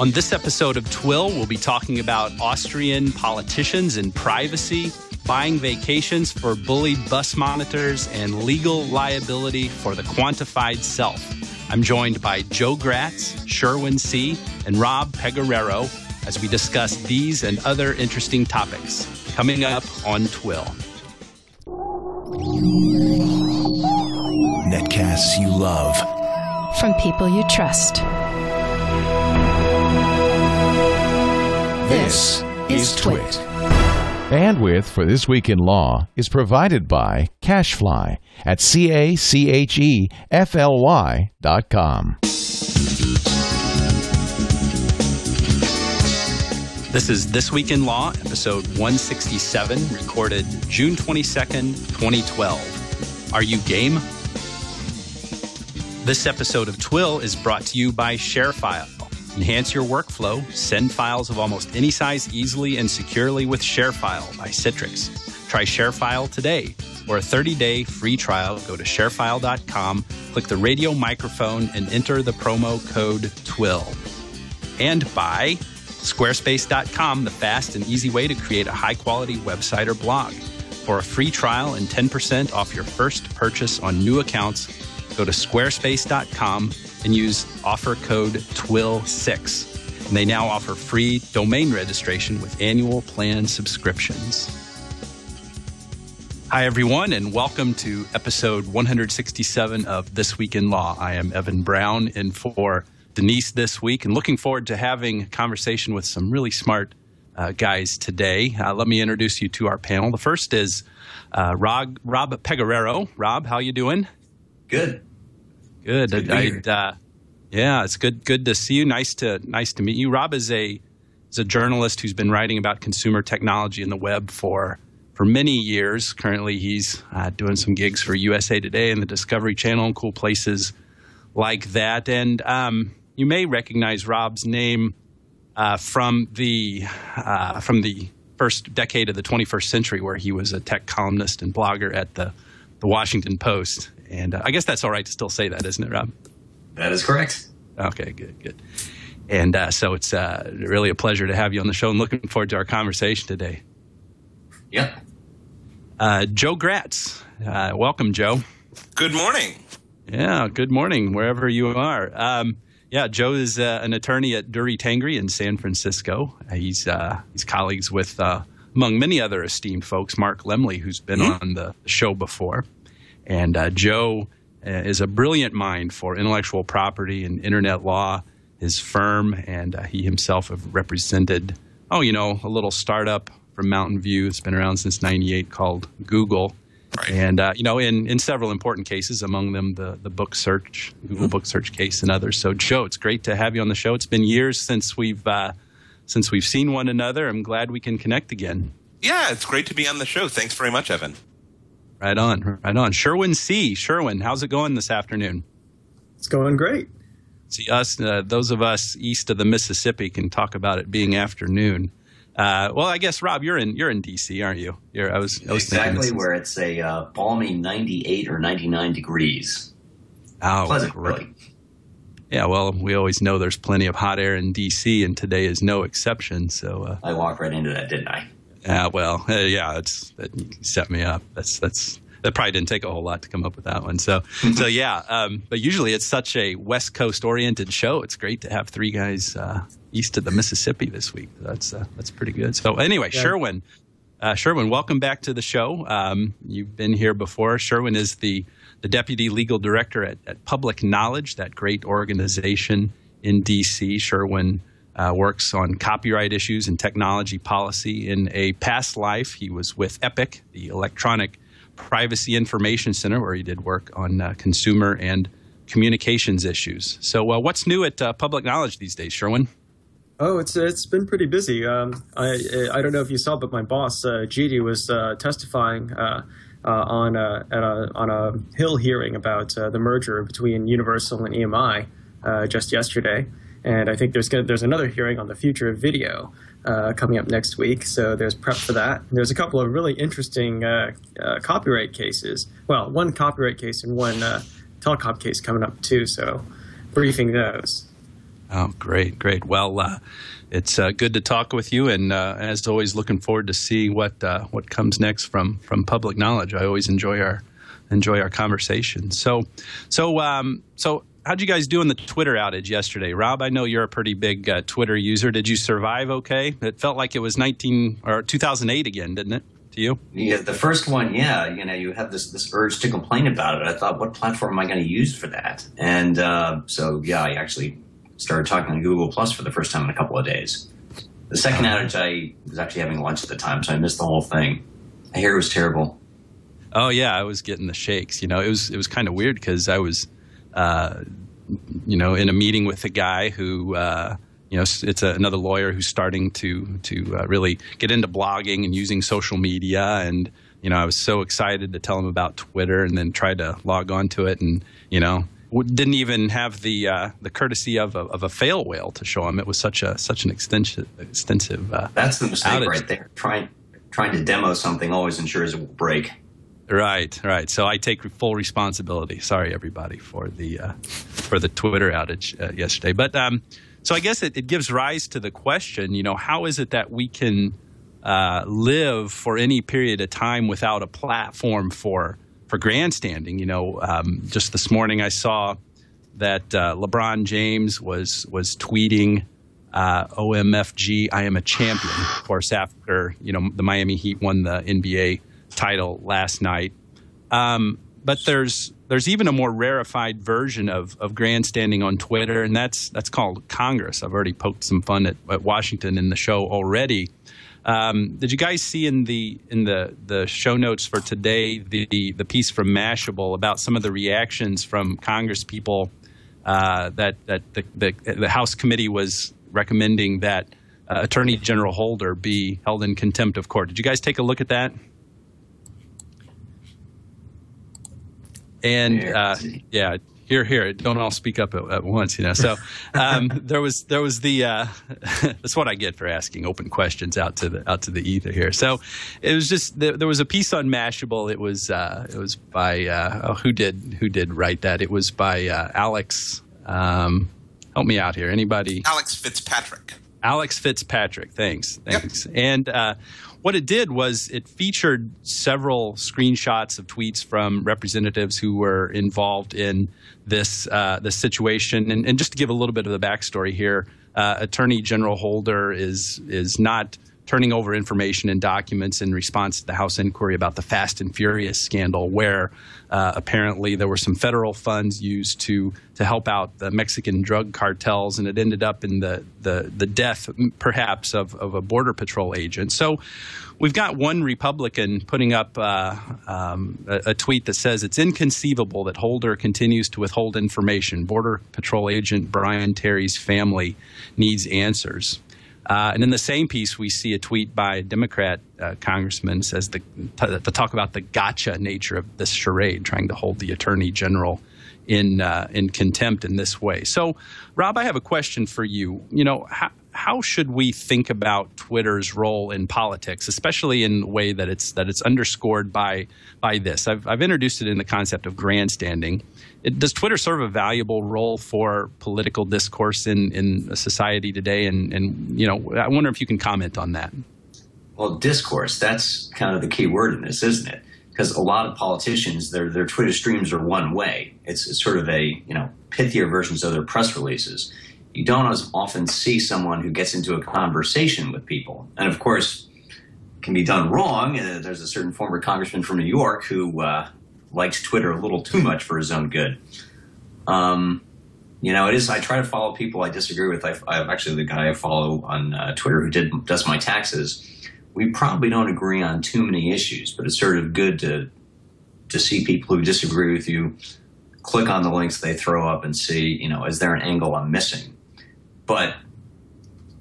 On this episode of TWiL, we'll be talking about Austrian politicians and privacy, buying vacations for bullied bus monitors, and legal liability for the quantified self. I'm joined by Joe Gratz, Sherwin C., and Rob Pegoraro as we discuss these and other interesting topics. Coming up on TWiL. Netcasts you love. From people you trust. This is TWiT. Bandwidth for This Week in Law is provided by Cachefly at CACHEFLY.com. This is This Week in Law, episode 167, recorded June 22nd, 2012. Are you game? This episode of TWiL is brought to you by ShareFile. Enhance your workflow. Send files of almost any size easily and securely with ShareFile by Citrix. Try ShareFile today. For a 30-day free trial, go to sharefile.com, click the radio microphone, and enter the promo code TWiL. And by Squarespace.com, the fast and easy way to create a high-quality website or blog. For a free trial and 10% off your first purchase on new accounts, go to squarespace.com and use offer code TWiL6. And they now offer free domain registration with annual plan subscriptions. Hi, everyone, and welcome to episode 167 of This Week in Law. I am Evan Brown, in for Denise this week, and looking forward to having a conversation with some really smart guys today. Let me introduce you to our panel. The first is Rob Pegoraro. Rob, how you doing? Good. Good. Yeah, it's good to see you. Nice to meet you. Rob is a journalist who's been writing about consumer technology and the web for many years. Currently, he's doing some gigs for USA Today and the Discovery Channel and cool places like that. And you may recognize Rob's name from the first decade of the 21st century, where he was a tech columnist and blogger at the Washington Post. And I guess that's all right to still say that, isn't it, Rob? That is correct. Okay, good. And so it's really a pleasure to have you on the show, and looking forward to our conversation today. Yep. Joe Gratz. Welcome, Joe. Good morning. Yeah, good morning, wherever you are. Joe is an attorney at Dury Tangri in San Francisco. He's colleagues with, among many other esteemed folks, Mark Lemley, who's been on the show before. And Joe is a brilliant mind for intellectual property and internet law. His firm and he himself have represented, a little startup from Mountain View. It's been around since '98 called Google. Right. And, in several important cases, among them the book search, Google book search case and others. So, Joe, it's great to have you on the show. It's been years since we've seen one another. I'm glad we can connect again. Yeah, it's great to be on the show. Thanks very much, Evan. Right on. Sherwin C. Sherwin, how's it going this afternoon? It's going great. See, those of us east of the Mississippi can talk about it being afternoon. Well, I guess, Rob, you're in D.C., aren't you? I was exactly where it's a balmy 98 or 99 degrees. Oh, pleasant, great. really. Yeah, well, we always know there's plenty of hot air in D.C., and today is no exception. So I walked right into that, didn't I? You set me up. That probably didn't take a whole lot to come up with that one. So yeah. But usually it's such a West Coast oriented show. It's great to have three guys east of the Mississippi this week. That's pretty good. So anyway, yeah. Sherwin, welcome back to the show. You've been here before. Sherwin is the deputy legal director at Public Knowledge, that great organization in D.C. Sherwin works on copyright issues and technology policy. In a past life, he was with EPIC, the Electronic Privacy Information Center, where he did work on consumer and communications issues. So what's new at Public Knowledge these days, Sherwin? Oh, it's been pretty busy. I don't know if you saw, but my boss, Gidi, was testifying on a Hill hearing about the merger between Universal and EMI just yesterday. And I think there's another hearing on the future of video coming up next week. So there's prep for that. There's a couple of really interesting copyright cases. Well, one copyright case and one telecom case coming up too. So briefing those. Oh, great, great. Well, it's good to talk with you, and as always, looking forward to see what comes next from Public Knowledge. I always enjoy our conversation. So how'd you guys do on the Twitter outage yesterday? Rob, I know you're a pretty big Twitter user. Did you survive okay? It felt like it was 2008 again, didn't it, to you? Yeah, the first one, yeah. You have this urge to complain about it. I thought, what platform am I going to use for that? And I actually started talking on Google Plus for the first time in a couple of days. The second outage, I was actually having lunch at the time, so I missed the whole thing. I hear it was terrible. Oh yeah, I was getting the shakes. It was kind of weird because I was, in a meeting with a guy who, it's another lawyer who's starting to really get into blogging and using social media, and I was so excited to tell him about Twitter, and then tried to log on to it, and didn't even have the courtesy of a fail whale to show him. It was such an extensive. That's the mistake outage right there. Trying to demo something always ensures it will break. Right. So I take full responsibility. Sorry, everybody, for the Twitter outage yesterday. But so I guess it gives rise to the question, how is it that we can live for any period of time without a platform for grandstanding? Just this morning I saw that LeBron James was tweeting OMFG, I am a champion, of course, after the Miami Heat won the NBA title last night. But there's even a more rarefied version of grandstanding on Twitter, and that's called Congress. I've already poked some fun at Washington in the show already. Did you guys see in the show notes for today the piece from Mashable about some of the reactions from Congress people that the House committee was recommending that Attorney General Holder be held in contempt of court? Did you guys take a look at that? And here, don't all speak up at once, So there was the that's what I get for asking open questions out to the ether here. So it was just there was a piece on Mashable. It was by who did write that? It was by Alex. Help me out here. Anybody? Alex Fitzpatrick. Alex Fitzpatrick. Thanks. Yep. And what it did was it featured several screenshots of tweets from representatives who were involved in this situation. And just to give a little bit of the backstory here, Attorney General Holder is not turning over information and documents in response to the House inquiry about the Fast and Furious scandal, where apparently there were some federal funds used to help out the Mexican drug cartels, and it ended up in the death, perhaps, of a Border Patrol agent. So we've got one Republican putting up a tweet that says it's inconceivable that Holder continues to withhold information. Border Patrol agent Brian Terry's family needs answers. And in the same piece, we see a tweet by a Democrat congressman says to talk about the gotcha nature of this charade, trying to hold the Attorney General in contempt in this way. So, Rob, I have a question for you. How should we think about Twitter's role in politics, especially in the way that it's underscored by this? I've introduced it in the concept of grandstanding. Does Twitter serve a valuable role for political discourse in a society today? And I wonder if you can comment on that. Well, discourse, that's kind of the key word in this, isn't it? Because a lot of politicians, their Twitter streams are one way. It's sort of a, pithier versions of their press releases. You don't as often see someone who gets into a conversation with people. And of course, it can be done wrong. There's a certain former congressman from New York who likes Twitter a little too much for his own good. It is. I try to follow people I disagree with. I'm actually the guy I follow on Twitter who does my taxes. We probably don't agree on too many issues, but it's sort of good to see people who disagree with you click on the links they throw up and see, is there an angle I'm missing? But,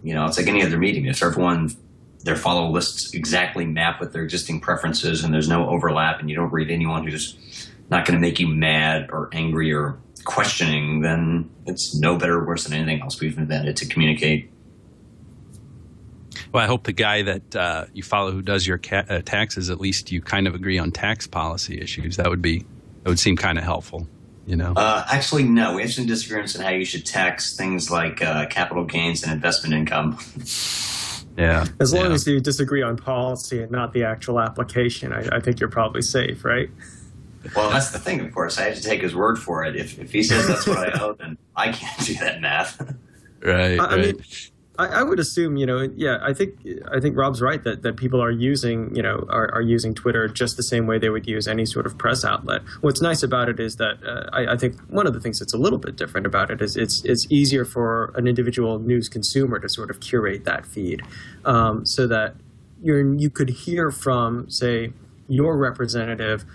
it's like any other meeting. If everyone, their follow lists exactly map with their existing preferences and there's no overlap and you don't read anyone who's not going to make you mad or angry or questioning, then it's no better or worse than anything else we've invented to communicate. Well, I hope the guy that you follow who does your taxes, at least you kind of agree on tax policy issues. That would seem kind of helpful. Actually, no. We have some disagreements on how you should tax things like capital gains and investment income. Yeah. As long as you disagree on policy and not the actual application, I think you're probably safe, right? Well, that's the thing, of course. I have to take his word for it. If he says that's what I owe, then I can't do that math. Right. I mean, I would assume, I think Rob's right that people are using, are using Twitter just the same way they would use any sort of press outlet. What's nice about it is that I think one of the things that's a little bit different about it is it's easier for an individual news consumer to sort of curate that feed, so that you could hear from, say, your representative,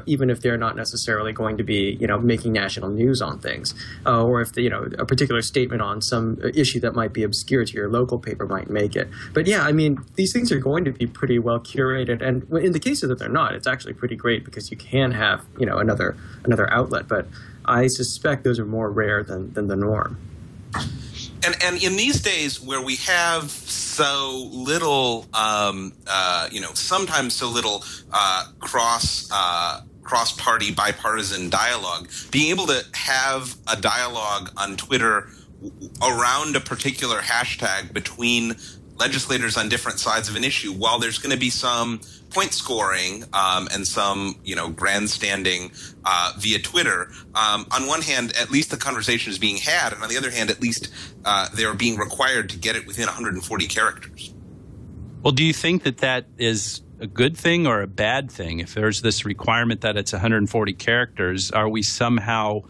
even if they're not necessarily going to be, making national news on things, or if a particular statement on some issue that might be obscure to your local paper might make it. But yeah, I mean, these things are going to be pretty well curated, and in the case that they're not, it's actually pretty great because you can have, another outlet. But I suspect those are more rare than the norm. And in these days where we have so little, sometimes so little cross-party bipartisan dialogue, being able to have a dialogue on Twitter around a particular hashtag between legislators on different sides of an issue, while there's going to be some point scoring and some, grandstanding via Twitter, on one hand, at least the conversation is being had, and on the other hand, at least they're being required to get it within 140 characters. Well, do you think that is a good thing or a bad thing? If there's this requirement that it's 140 characters, are we somehow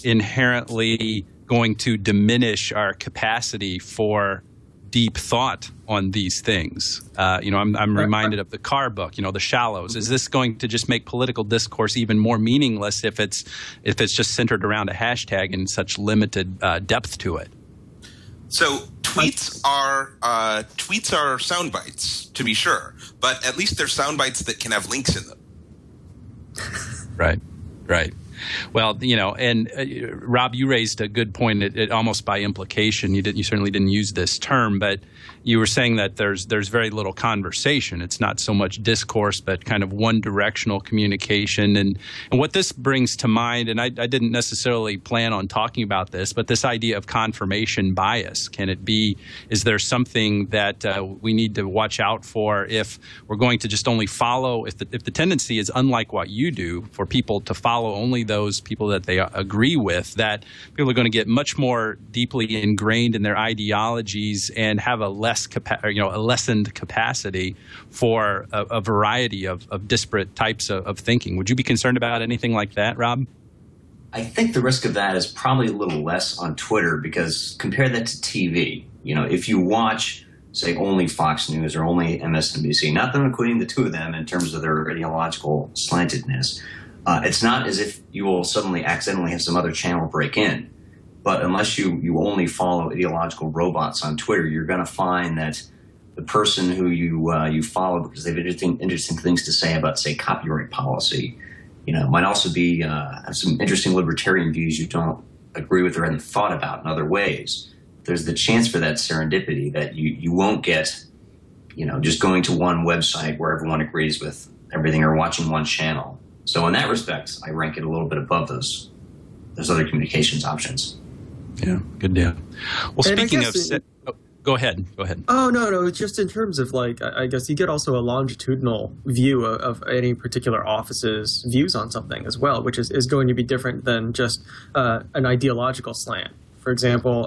inherently going to diminish our capacity for deep thought on these things? I'm reminded of the Carr book, The Shallows. Is this going to just make political discourse even more meaningless if it's just centered around a hashtag and such limited depth to it? So tweets are sound bites, to be sure, but at least they're sound bites that can have links in them. Right. Well, and Rob, you raised a good point. It almost by implication, you certainly didn't use this term, but you were saying that there's very little conversation. It's not so much discourse, but kind of one-directional communication. And what this brings to mind, and I didn't necessarily plan on talking about this, but this idea of confirmation bias. Is there something that we need to watch out for if we're going to just only follow, if the tendency is, unlike what you do, for people to follow only those people that they agree with, that people are going to get much more deeply ingrained in their ideologies and have a lessened capacity for a variety of disparate types of thinking. Would you be concerned about anything like that, Rob? I think the risk of that is probably a little less on Twitter, because compare that to TV. If you watch, say, only Fox News or only MSNBC, not that I'm equating the two of them in terms of their ideological slantedness, it's not as if you will suddenly accidentally have some other channel break in. But unless you only follow ideological robots on Twitter, you're going to find that the person who you follow because they have interesting things to say about, say, copyright policy, might also be have some interesting libertarian views you don't agree with or haven't thought about in other ways. There's the chance for that serendipity that you won't get, just going to one website where everyone agrees with everything or watching one channel. So in that respect, I rank it a little bit above those other communications options. Yeah, good deal. Well, speaking of... Go ahead. Oh, no. Just in terms of, I guess you get also a longitudinal view of any particular office's views on something as well, which is going to be different than just an ideological slant. For example,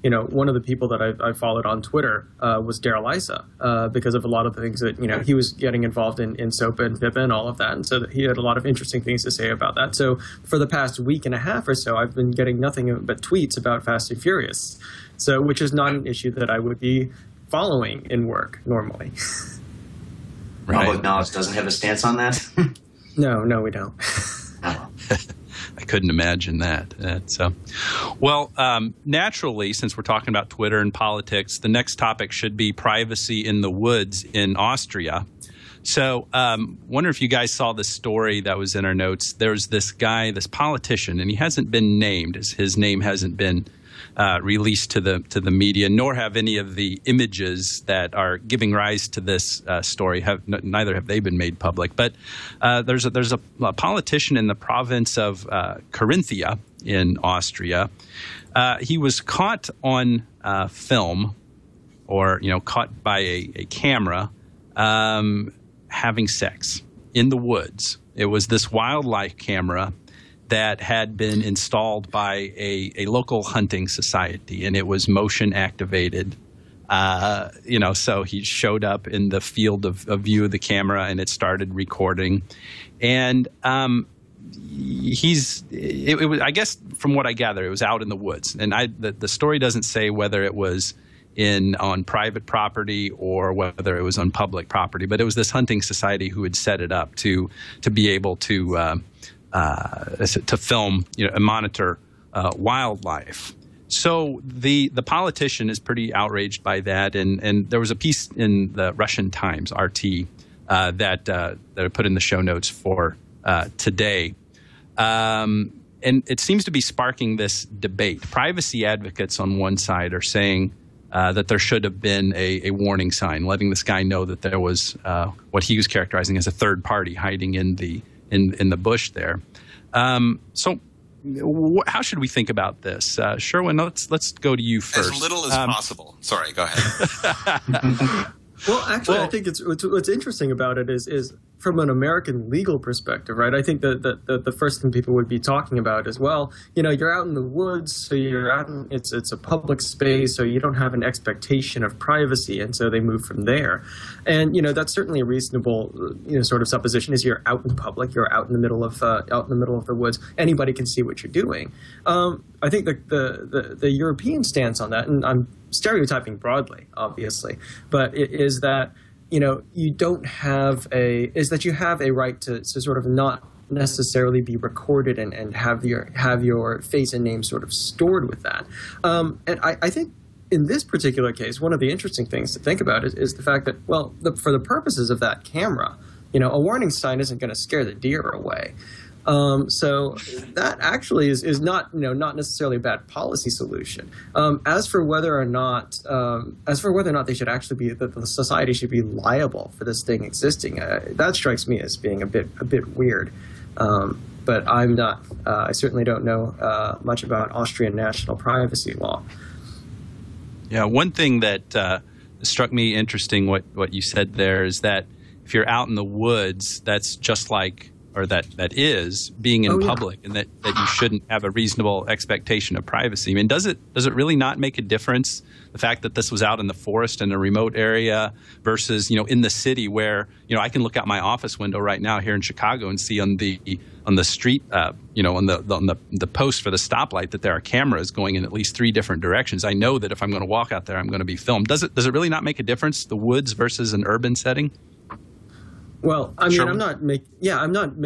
one of the people that I followed on Twitter was Darrell Issa, because of a lot of the things that, he was getting involved in SOPA and PIPA and all of that. And so he had a lot of interesting things to say about that. So for the past week and a half or so, I've been getting nothing but tweets about Fast and Furious, which is not an issue that I would be following in work normally. Right. Public knowledge doesn't have a stance on that? No, we don't. I couldn't imagine that. Naturally, since we're talking about Twitter and politics, the next topic should be privacy in the woods in Austria. So wonder if you guys saw the story that was in our notes. There's this guy, this politician, and he hasn't been named. His name hasn't been released to the media, nor have any of the images that are giving rise to this story. Neither have they been made public. But there's a politician in the province of Carinthia in Austria. He was caught on film, or caught by a camera, having sex in the woods. It was this wildlife camera that had been installed by a local hunting society, and it was motion activated. So he showed up in the field of view of the camera, and it started recording. And I guess from what I gather, it was out in the woods. And the story doesn't say whether it was on private property or whether it was on public property, but it was this hunting society who had set it up to be able to film, and monitor wildlife. So the politician is pretty outraged by that, and there was a piece in the Russian Times, RT, that I put in the show notes for today. And it seems to be sparking this debate. Privacy advocates on one side are saying that there should have been a warning sign, letting this guy know that there was what he was characterizing as a third party hiding in the bush there. So how should we think about this? Sherwin, let's go to you first. As little as possible. Sorry, go ahead. Well, actually, I think what's interesting about it is from an American legal perspective, right? I think that the first thing people would be talking about is, well, you're out in the woods, so you're out in, it's a public space, so you don't have an expectation of privacy, and so they move from there. And that's certainly a reasonable sort of supposition. Is you're out in public, you're out in the middle of the woods, anybody can see what you're doing. I think the European stance on that, and I'm stereotyping broadly, obviously, but it is that you have a right to sort of not necessarily be recorded and have your face and name sort of stored with that. And I think in this particular case, one of the interesting things to think about is the fact that, well, for the purposes of that camera, a warning sign isn't going to scare the deer away. So that actually is not necessarily a bad policy solution. As for whether or not they should actually be, that the society should be liable for this thing existing, that strikes me as being a bit weird. But I'm not. I certainly don't know much about Austrian national privacy law. Yeah, one thing that struck me interesting what you said there is that if you're out in the woods, that's just like, or that is being in public, and that you shouldn't have a reasonable expectation of privacy. I mean, does it really not make a difference, the fact that this was out in the forest in a remote area versus, in the city where, I can look out my office window right now here in Chicago and see on the street, on the post for the stoplight that there are cameras going in at least 3 different directions. I know that if I'm going to walk out there, I'm going to be filmed. Does it really not make a difference, the woods versus an urban setting? Well, I mean, Sure. I'm not going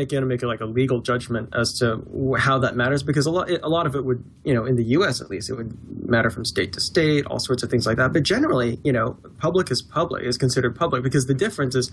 to make like a legal judgment as to how that matters, because a lot of it would, in the U.S. at least, it would matter from state to state, all sorts of things like that. But generally, public is considered public, because the difference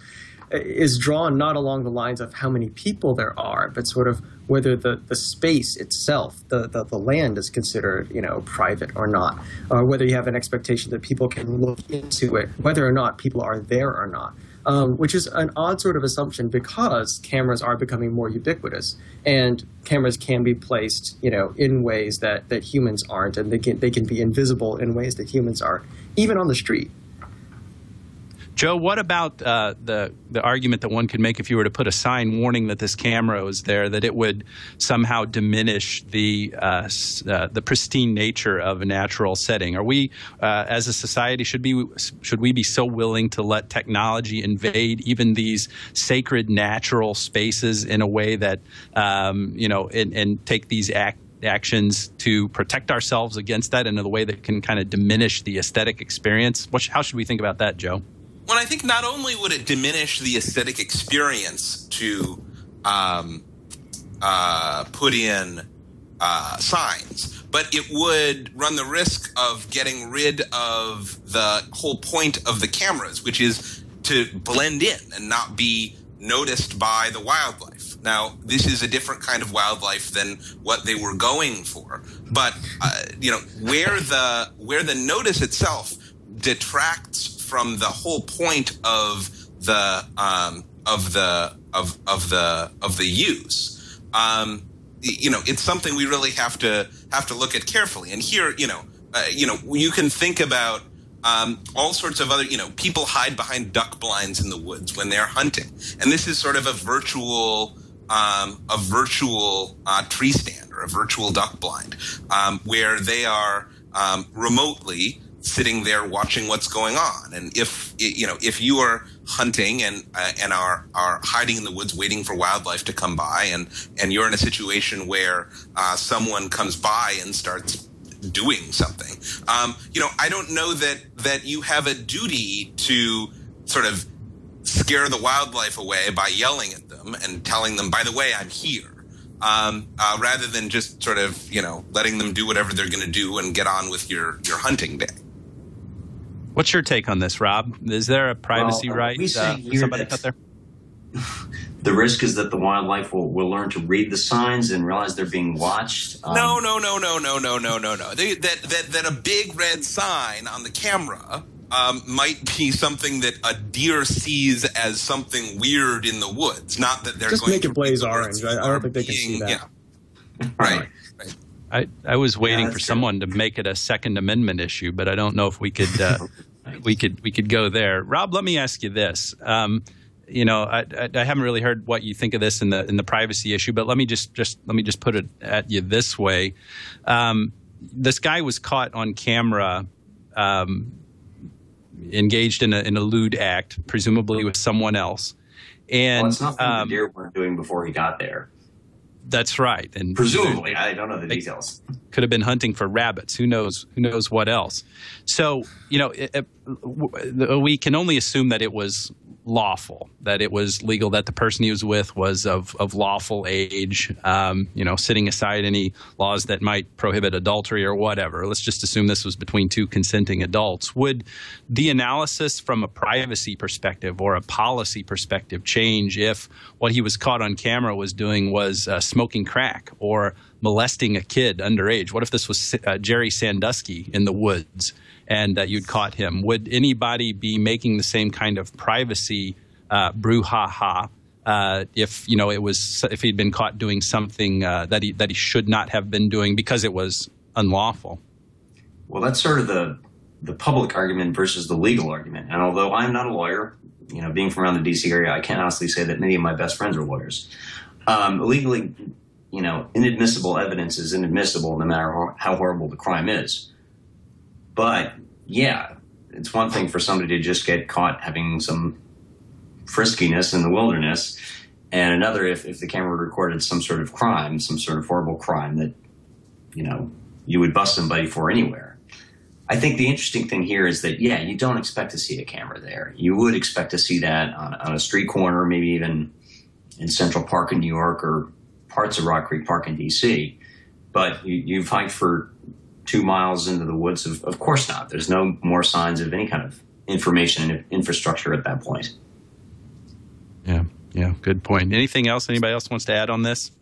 is drawn not along the lines of how many people there are, but sort of whether the space itself, the land is considered, private or not, or whether you have an expectation that people can look into it, whether or not people are there or not. Which is an odd sort of assumption, because cameras are becoming more ubiquitous, and cameras can be placed, in ways that humans aren't, and they can be invisible in ways that humans aren't, even on the street. Joe, what about the argument that one could make if you were to put a sign warning that this camera was there, that it would somehow diminish the pristine nature of a natural setting? Are we, as a society, should we be so willing to let technology invade even these sacred natural spaces in a way that, and take these actions to protect ourselves against that in a way that can kind of diminish the aesthetic experience? How should we think about that, Joe? Well, I think not only would it diminish the aesthetic experience to put in signs, but it would run the risk of getting rid of the whole point of the cameras, which is to blend in and not be noticed by the wildlife. Now, this is a different kind of wildlife than what they were going for. But, where the notice itself detracts from the whole point of the use, it's something we really have to look at carefully. And here, you can think about all sorts of other, people hide behind duck blinds in the woods when they're hunting, and this is sort of a virtual tree stand or a virtual duck blind, where they are remotely sitting there watching what's going on. And if you are hunting and are hiding in the woods waiting for wildlife to come by, and you're in a situation where someone comes by and starts doing something, I don't know that you have a duty to sort of scare the wildlife away by yelling at them and telling them, by the way, I'm here, rather than just sort of, letting them do whatever they're going to do and get on with your hunting day. What's your take on this, Rob? Is there a privacy right for somebody out there? The risk is that the wildlife will learn to read the signs and realize they're being watched. No. That a big red sign on the camera might be something that a deer sees as something weird in the woods. Not that they're just going make to it blaze orange. I don't think they can see that. Yeah. Right. I was waiting for someone to make it a Second Amendment issue, but I don't know if we could we could go there. Rob, let me ask you this. I haven't really heard what you think of this in the privacy issue, but let me just put it at you this way. This guy was caught on camera engaged in a lewd act, presumably with someone else. And it's nothing the deer weren't doing before he got there. That's right. And presumably, I don't know the details. Could have been hunting for rabbits. Who knows what else? So, we can only assume that it was lawful, that it was legal, that the person he was with was of lawful age, setting aside any laws that might prohibit adultery or whatever. Let's just assume this was between two consenting adults. Would the analysis from a privacy perspective or a policy perspective change if what he was caught on camera was doing was smoking crack or molesting a kid underage? What if this was Jerry Sandusky in the woods and you'd caught him? Would anybody be making the same kind of privacy brouhaha if he'd been caught doing something that he should not have been doing because it was unlawful? Well, that's sort of the public argument versus the legal argument. And although I'm not a lawyer, being from around the D.C. area, I can't honestly say that many of my best friends are lawyers. Legally, inadmissible evidence is inadmissible no matter how horrible the crime is. But, yeah, it's one thing for somebody to just get caught having some friskiness in the wilderness, and another if the camera recorded some sort of crime, some sort of horrible crime that, you would bust somebody for anywhere. I think the interesting thing here is that, yeah, you don't expect to see a camera there. You would expect to see that on a street corner, maybe even in Central Park in New York or parts of Rock Creek Park in D.C., but you've hiked for 2 miles into the woods, of course not. There's no more signs of any kind of information and infrastructure at that point. Yeah, good point. Anything else anybody else wants to add on this?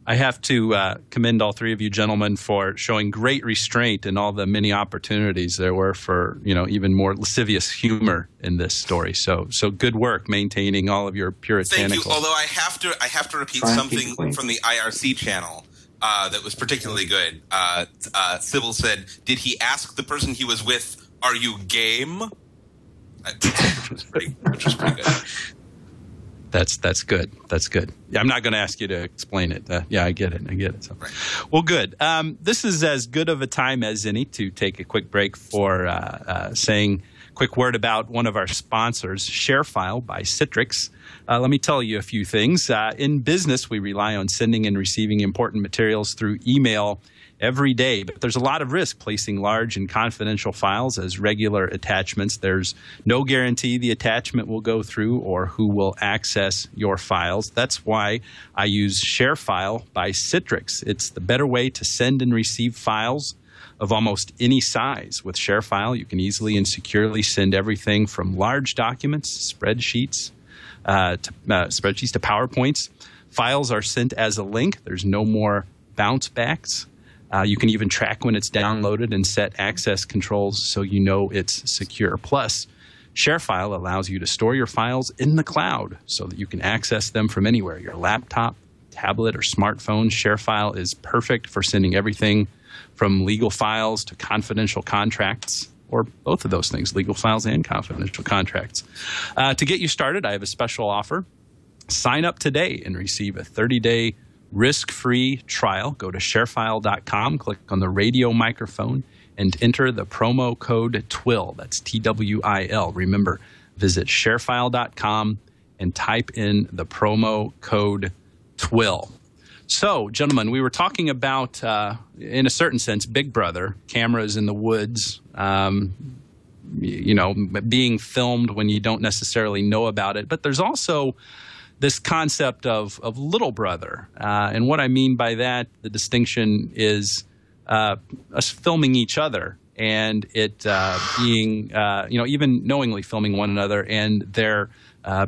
I have to commend all three of you gentlemen for showing great restraint in all the many opportunities there were for, even more lascivious humor in this story. So good work maintaining all of your puritanical. Thank you. Although I have to repeat something from the IRC channel that was particularly good. Sybil said, "Did he ask the person he was with, 'Are you game?'" Which was pretty good. That's good. That's good. Yeah, I'm not going to ask you to explain it. I get it. So. Right. Well, good. This is as good of a time as any to take a quick break for saying a quick word about one of our sponsors, ShareFile by Citrix. Let me tell you a few things. In business, we rely on sending and receiving important materials through email every day, but there's a lot of risk placing large and confidential files as regular attachments. There's no guarantee the attachment will go through or who will access your files. That's why I use ShareFile by Citrix. It's the better way to send and receive files of almost any size. With ShareFile, you can easily and securely send everything from large documents, spreadsheets, spreadsheets to PowerPoints. Files are sent as a link. There's no more bounce backs. You can even track when it's downloaded and set access controls so you know it's secure. Plus, ShareFile allows you to store your files in the cloud so that you can access them from anywhere, your laptop, tablet, or smartphone. ShareFile is perfect for sending everything from legal files to confidential contracts, or both of those things, legal files and confidential contracts. To get you started, I have a special offer. Sign up today and receive a 30-day risk-free trial. Go to sharefile.com, click on the radio microphone, and enter the promo code TWiL. That's TWiL. Remember, visit sharefile.com and type in the promo code TWiL. So, gentlemen, we were talking about, in a certain sense, Big Brother, cameras in the woods, being filmed when you don't necessarily know about it. But there's also this concept of little brother. And what I mean by that, the distinction is us filming each other and it being, even knowingly filming one another, and there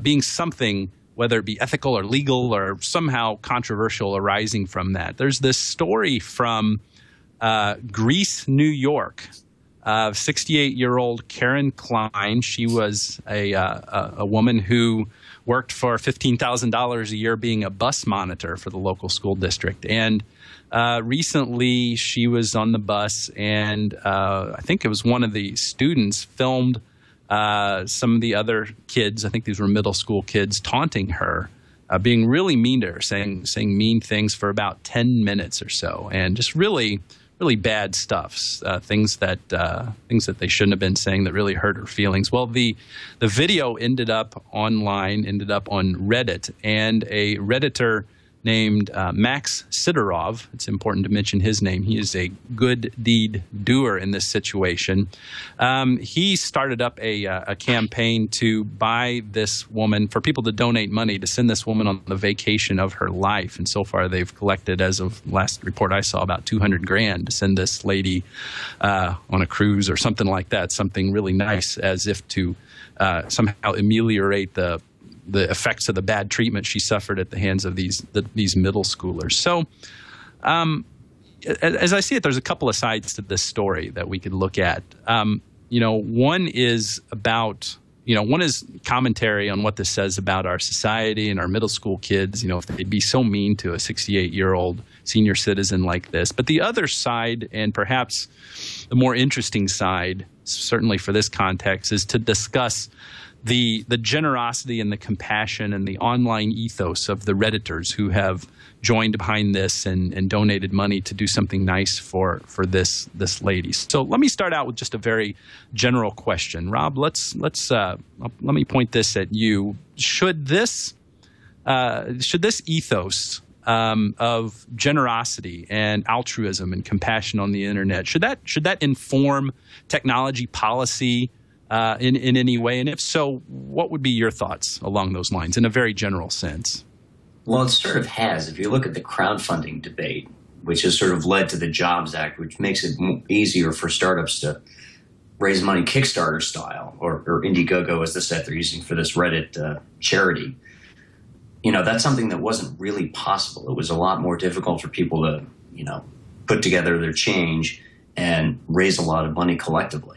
being something, whether it be ethical or legal or somehow controversial arising from that. There's this story from Greece, New York, 68-year-old Karen Klein. She was a woman who worked for $15,000 a year being a bus monitor for the local school district. And recently she was on the bus, and I think it was one of the students filmed some of the other kids, I think these were middle school kids, taunting her, being really mean to her, saying mean things for about 10 minutes or so, and just really bad stuff, things that they shouldn't have been saying that really hurt her feelings. Well, the video ended up online, ended up on Reddit, and a Redditor named Max Sidorov, it's important to mention his name. He is a good deed doer in this situation. He started up a campaign to buy this woman, for people to donate money to send this woman on the vacation of her life. And so far they've collected, as of last report I saw, about $200,000 to send this lady on a cruise or something like that, something really nice, as if to somehow ameliorate the effects of the bad treatment she suffered at the hands of these middle schoolers. So, as I see it, there's a couple of sides to this story that we could look at. One is about, one is commentary on what this says about our society and our middle school kids, if they'd be so mean to a 68-year-old senior citizen like this. But the other side, and perhaps the more interesting side, certainly for this context, is to discuss the generosity and the compassion and the online ethos of the Redditors who have joined behind this and donated money to do something nice for this lady. So let me start out with just a very general question. Rob, let me point this at you. Should this ethos of generosity and altruism and compassion on the internet, should that inform technology policy in any way? And if so, what would be your thoughts along those lines in a very general sense? Well, it sort of has. If you look at the crowdfunding debate, which has sort of led to the Jobs Act, which makes it easier for startups to raise money Kickstarter style, or Indiegogo is the set they're using for this Reddit charity. That's something that wasn't really possible. It was a lot more difficult for people to, put together their change and raise a lot of money collectively.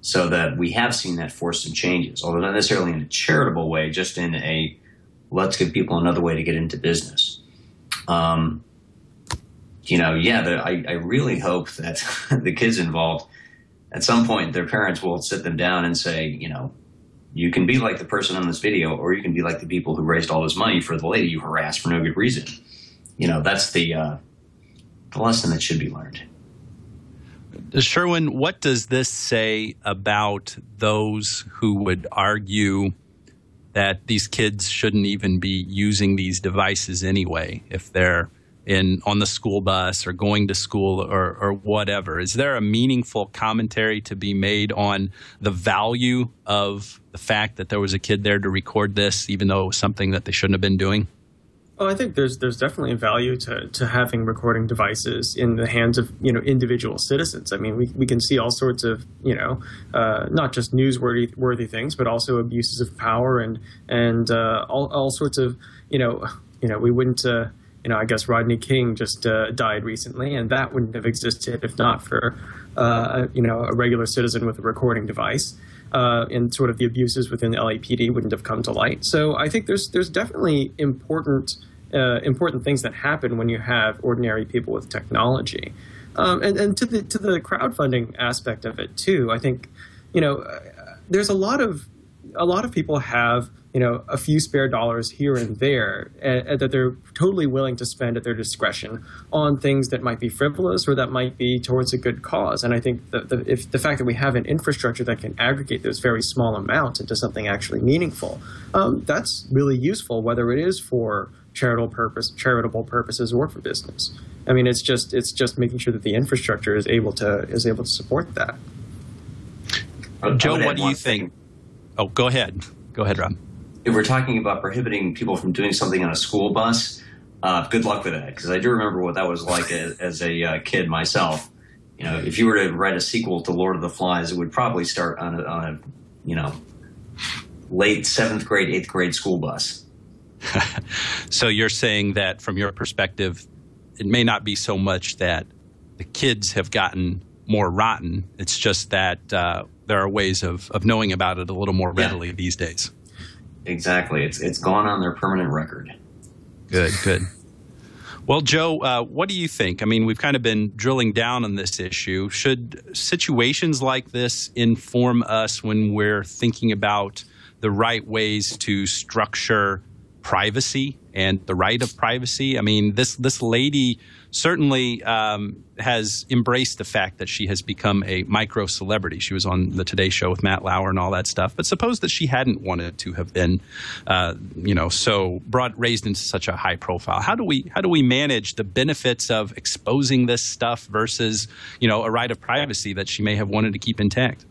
So that we have seen that force some changes, although not necessarily in a charitable way, just in a let's give people another way to get into business. I really hope that the kids involved, at some point, their parents will sit them down and say, you can be like the person on this video, or you can be like the people who raised all this money for the lady you harassed for no good reason. That's the lesson that should be learned. Sherwin, what does this say about those who would argue that these kids shouldn't even be using these devices anyway, if they're on the school bus or going to school or whatever? Is there a meaningful commentary to be made on the value of the fact that there was a kid there to record this, even though it was something that they shouldn't have been doing? Oh, I think there's definitely a value to having recording devices in the hands of individual citizens. I mean, we can see all sorts of not just newsworthy things, but also abuses of power and all sorts of we wouldn't I guess Rodney King just died recently, and that wouldn't have existed if not for a regular citizen with a recording device. And sort of the abuses within the LAPD wouldn't have come to light. So I think there's definitely important things that happen when you have ordinary people with technology, and to the crowdfunding aspect of it too. I think there's a lot of people have a few spare dollars here and there that they're totally willing to spend at their discretion on things that might be frivolous or that might be towards a good cause. And I think if the fact that we have an infrastructure that can aggregate those very small amounts into something actually meaningful, that's really useful, whether it is for charitable purposes or for business. I mean, it's just making sure that the infrastructure is able to support that. Joe, what do you think? Oh, go ahead, Rob. If we're talking about prohibiting people from doing something on a school bus, good luck with that, because I do remember what that was like as a kid myself. If you were to write a sequel to Lord of the Flies, it would probably start on a late 7th grade, 8th grade school bus. So you're saying that from your perspective, it may not be so much that the kids have gotten more rotten. It's just that there are ways of knowing about it a little more readily these days. Exactly. It's gone on their permanent record. Good. Well, Joe, what do you think? I mean, we've kind of been drilling down on this issue. Should situations like this inform us when we're thinking about the right ways to structure privacy and the right of privacy? I mean, this lady certainly has embraced the fact that she has become a micro celebrity. She was on the Today Show with Matt Lauer and all that stuff. But suppose that she hadn't wanted to have been, so raised into such a high profile. How do we manage the benefits of exposing this stuff versus, a right of privacy that she may have wanted to keep intact?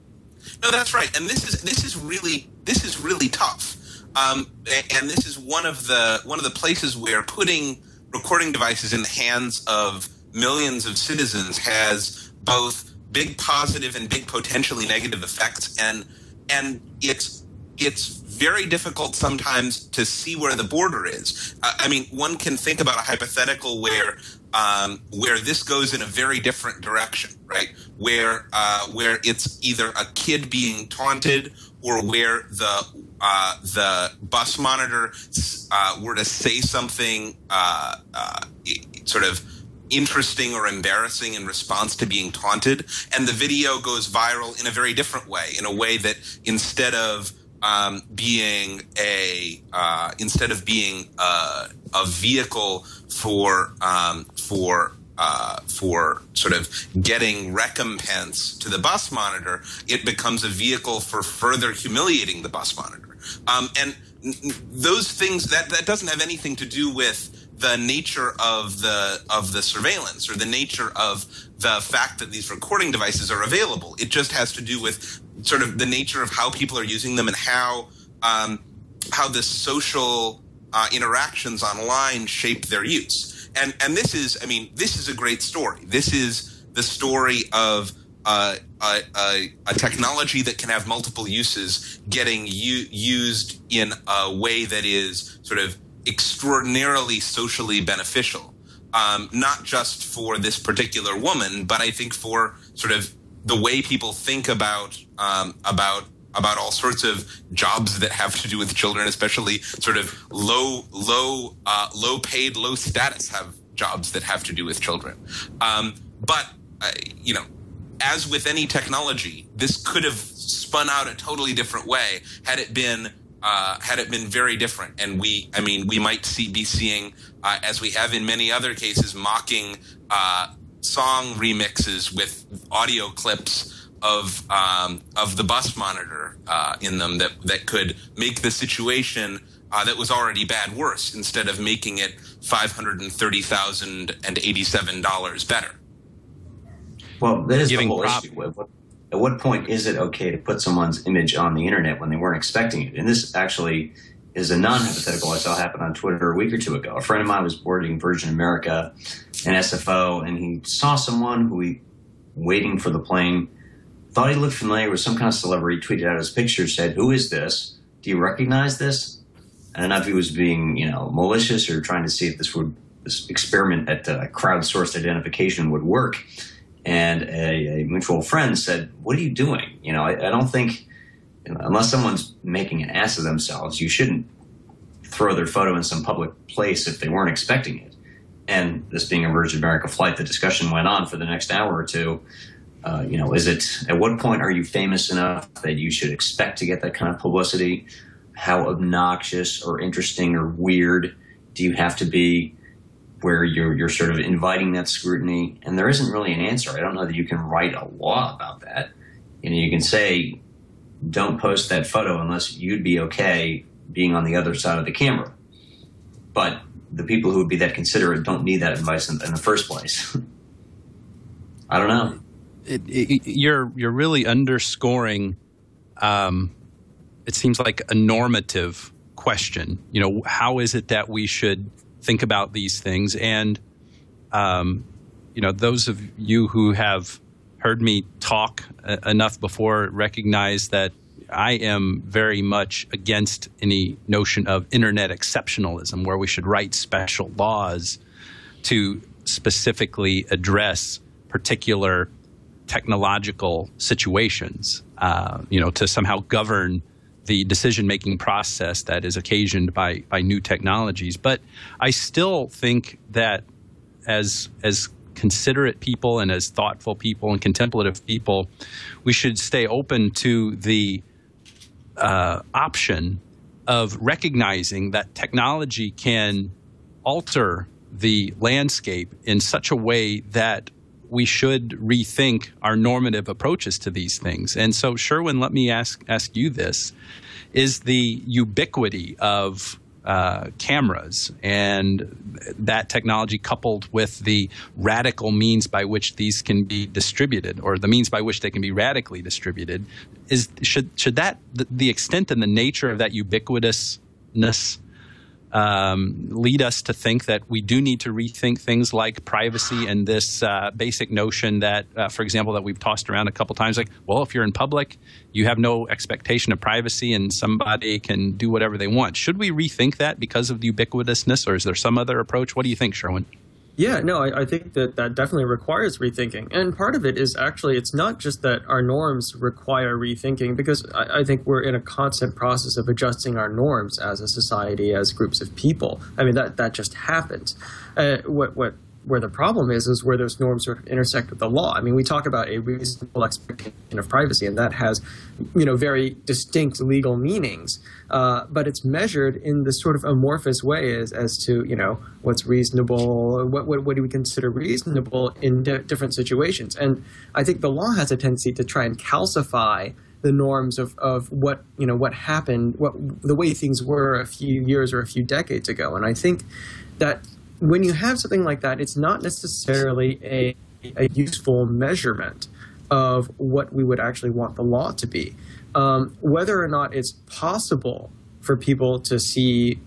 No, that's right, and this is really tough. And this is one of the places where putting recording devices in the hands of millions of citizens has both big positive and big potentially negative effects, and it's very difficult sometimes to see where the border is. I mean, one can think about a hypothetical where this goes in a very different direction, right? Where it's either a kid being taunted or where the bus monitor were to say something sort of interesting or embarrassing in response to being taunted, and the video goes viral in a very different way, in a way that instead of being a vehicle for sort of getting recompense to the bus monitor, it becomes a vehicle for further humiliating the bus monitor. And those things that doesn't have anything to do with the nature of the surveillance or the nature of the fact that these recording devices are available. It just has to do with sort of the nature of how people are using them and how the social interactions online shape their use. And this is a great story. This is the story of a technology that can have multiple uses getting used in a way that is sort of extraordinarily socially beneficial, not just for this particular woman, but I think for sort of the way people think about all sorts of jobs that have to do with children, especially sort of low paid, low status jobs that have to do with children. But as with any technology, this could have spun out a totally different way had it been very different. And we might be seeing, as we have in many other cases, mocking song remixes with audio clips of the bus monitor in them that could make the situation that was already bad worse instead of making it $530,087 better. Well, that is the whole issue. At what point is it okay to put someone's image on the internet when they weren't expecting it? And this actually is a non-hypothetical I saw happen on Twitter a week or two ago. A friend of mine was boarding Virgin America in SFO, and he saw someone waiting for the plane, thought he looked familiar with some kind of celebrity, tweeted out his picture, said, "Who is this? Do you recognize this?" I don't know if he was being, malicious or trying to see if this experiment at crowdsourced identification would work. And a mutual friend said, "What are you doing? I don't think, unless someone's making an ass of themselves, you shouldn't throw their photo in some public place if they weren't expecting it." And this being a Virgin America flight, the discussion went on for the next hour or two. At what point are you famous enough that you should expect to get that kind of publicity? How obnoxious or interesting or weird do you have to be where you're sort of inviting that scrutiny? And there isn't really an answer. I don't know that you can write a law about that. You can say, don't post that photo unless you'd be okay being on the other side of the camera. But the people who would be that considerate don't need that advice in the first place. I don't know. You're really underscoring, it seems like a normative question. How is it that we should think about these things? And, those of you who have heard me talk enough before recognize that I am very much against any notion of internet exceptionalism, where we should write special laws to specifically address particular technological situations, to somehow govern the decision-making process that is occasioned by new technologies. But I still think that as considerate people and as thoughtful people and contemplative people, we should stay open to the option of recognizing that technology can alter the landscape in such a way that we should rethink our normative approaches to these things. And so, Sherwin, let me ask you this. Is the ubiquity of cameras and that technology coupled with the radical means by which these can be distributed, or the means by which they can be radically distributed, should that the extent and the nature of that ubiquitousness lead us to think that we do need to rethink things like privacy and this basic notion that, for example, that we've tossed around a couple times, like, well, if you're in public, you have no expectation of privacy and somebody can do whatever they want. Should we rethink that because of the ubiquitousness, or is there some other approach? What do you think, Sherwin? Yeah, no, I think that definitely requires rethinking. And part of it is actually, it's not just that our norms require rethinking, because I think we're in a constant process of adjusting our norms as a society, as groups of people. I mean, that just happens. Where the problem is where those norms sort of intersect with the law. I mean, we talk about a reasonable expectation of privacy, and that has, very distinct legal meanings. But it's measured in this sort of amorphous way as to, what's reasonable, what do we consider reasonable in different situations. And I think the law has a tendency to try and calcify the norms of what happened, the way things were a few years or a few decades ago. And I think that when you have something like that, it's not necessarily a useful measurement of what we would actually want the law to be. Whether or not it's possible for people to see,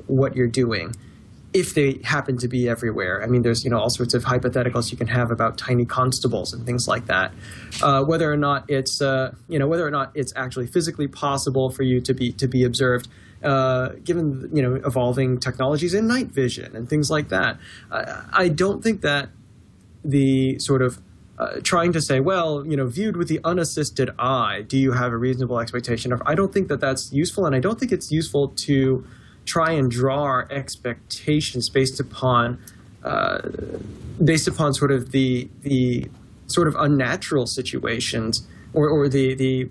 what you're doing, if they happen to be everywhere. I mean, there's, all sorts of hypotheticals you can have about tiny constables and things like that. Whether or not it's, actually physically possible for you to be observed. Given evolving technologies in night vision and things like that, I don't think that the sort of trying to say, well, viewed with the unassisted eye, do you have a reasonable expectation of? I don't think that that's useful, and I don't think it's useful to try and draw our expectations based upon sort of the sort of unnatural situations. Or the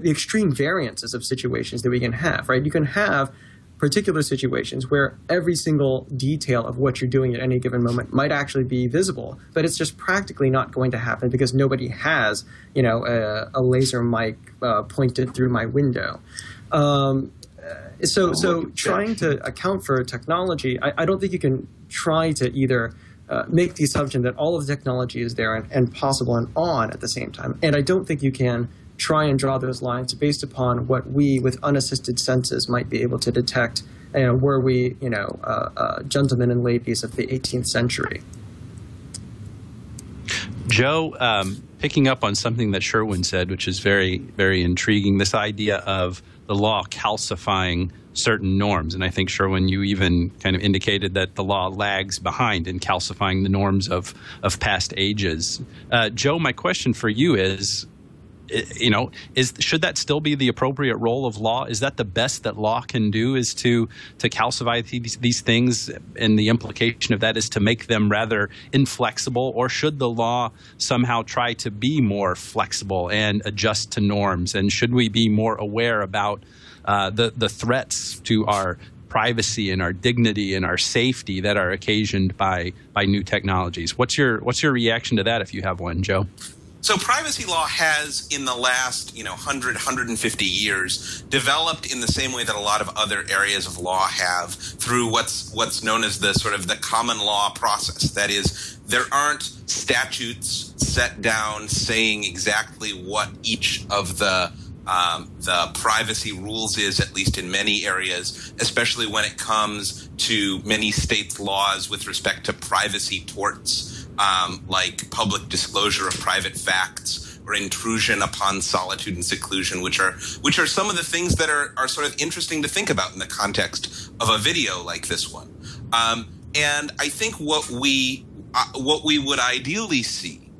extreme variances of situations that we can have, right? You can have particular situations where every single detail of what you're doing at any given moment might actually be visible, but it's just practically not going to happen because nobody has, a laser mic pointed through my window. So trying to account for technology, I don't think you can try to either make the assumption that all of the technology is there and possible and on at the same time. And I don't think you can try and draw those lines based upon what we, with unassisted senses, might be able to detect. Were we, gentlemen and ladies of the 18th century. Joe, picking up on something that Sherwin said, which is very, very intriguing, this idea of the law calcifying certain norms. And I think, Sherwin, you even kind of indicated that the law lags behind in calcifying the norms of past ages. Joe, my question for you is, should that still be the appropriate role of law? Is that the best that law can do, is to calcify these things, and the implication of that is to make them rather inflexible? Or should the law somehow try to be more flexible and adjust to norms? And should we be more aware about the threats to our privacy and our dignity and our safety that are occasioned by new technologies? What's your reaction to that, if you have one, Joe? So privacy law has, in the last 100, 150 years, developed in the same way that a lot of other areas of law have, through what's known as the sort of the common law process. That is, there aren't statutes set down saying exactly what each of the privacy rules is, at least in many areas, especially when it comes to many states' laws with respect to privacy torts. Like public disclosure of private facts or intrusion upon solitude and seclusion, which are some of the things that are sort of interesting to think about in the context of a video like this one. And I think what we would ideally see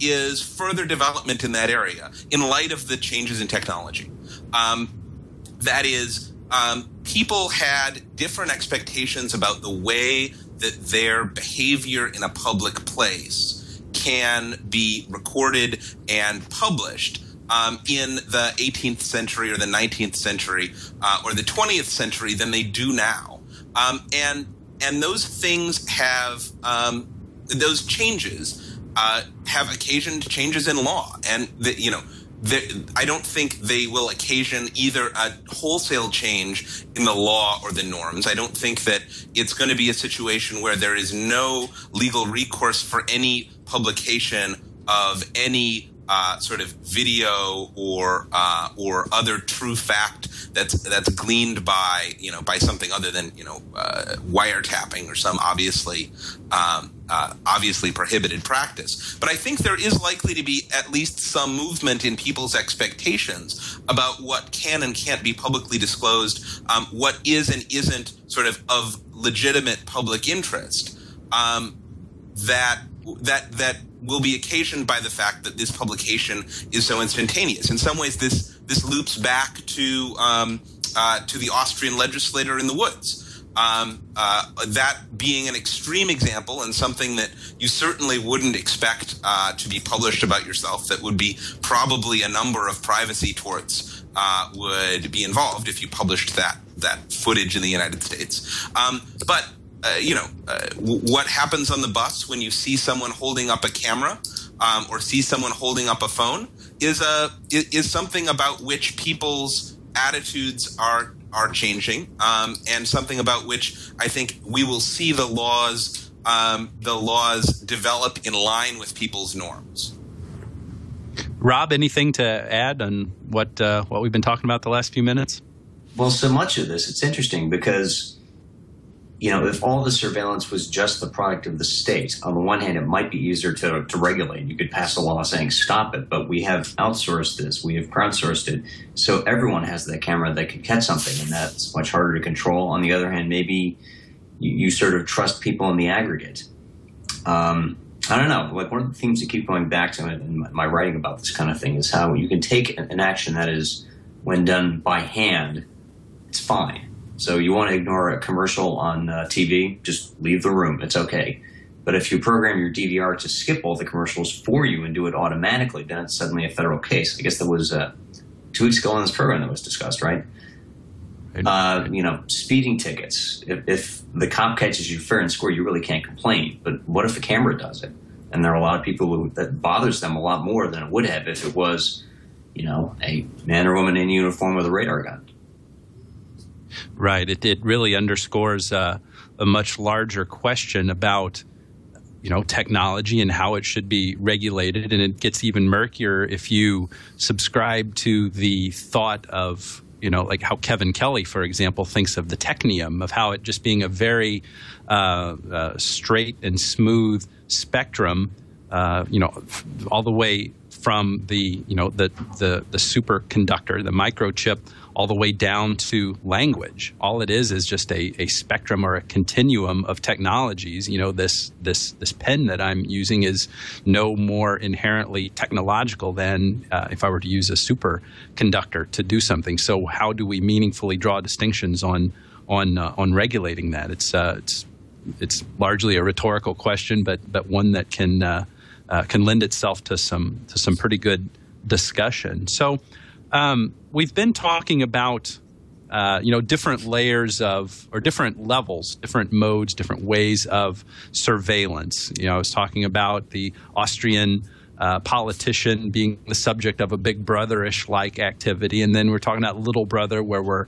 is further development in that area in light of the changes in technology. That is, people had different expectations about the way that their behavior in a public place can be recorded and published in the 18th century or the 19th century or the 20th century than they do now. And those things have those changes have occasioned changes in law, and I don't think they will occasion either a wholesale change in the law or the norms. I don't think that it's going to be a situation where there is no legal recourse for any publication of any sort of video or other true fact that's gleaned by something other than wiretapping or some obviously prohibited practice. But I think there is likely to be at least some movement in people's expectations about what can and can't be publicly disclosed, what is and isn't sort of legitimate public interest, that will be occasioned by the fact that this publication is so instantaneous. In some ways, this loops back to the Austrian legislator in the woods. That being an extreme example and something that you certainly wouldn't expect to be published about yourself, that would be probably a number of privacy torts would be involved if you published that footage in the United States. But what happens on the bus when you see someone holding up a camera or see someone holding up a phone is something about which people's attitudes are changing, and something about which I think we will see the laws develop in line with people's norms. Rob, anything to add on what we've been talking about the last few minutes? Well, so much of this, it's interesting because, if all the surveillance was just the product of the state, on the one hand, it might be easier to regulate. You could pass a law saying stop it, but we have outsourced this. We have crowdsourced it. So everyone has that camera that can catch something, and that's much harder to control. On the other hand, maybe you sort of trust people in the aggregate. I don't know. Like, one of the themes I keep going back to in my writing about this kind of thing is how you can take an action that is, when done by hand, it's fine. So you want to ignore a commercial on TV, just leave the room. It's okay. But if you program your DVR to skip all the commercials for you and do it automatically, then it's suddenly a federal case. I guess that was 2 weeks ago on this program that was discussed, right? Speeding tickets. If the cop catches you fair and square, you really can't complain. But what if the camera does it? And there are a lot of people that bothers them a lot more than it would have if it was, a man or woman in uniform with a radar gun. Right. It really underscores a much larger question about technology and how it should be regulated. And it gets even murkier if you subscribe to the thought of, like how Kevin Kelly, for example, thinks of the technium, of how it just being a very straight and smooth spectrum, all the way from the superconductor, the microchip, all the way down to language. All it is just a spectrum or a continuum of technologies. This pen that I'm using is no more inherently technological than if I were to use a superconductor to do something. So how do we meaningfully draw distinctions on regulating that? It's largely a rhetorical question, but one that can lend itself to some pretty good discussion. So we've been talking about different layers or different levels, different modes, different ways of surveillance. I was talking about the Austrian politician being the subject of a Big Brother-ish like activity, and then we're talking about Little Brother, where we're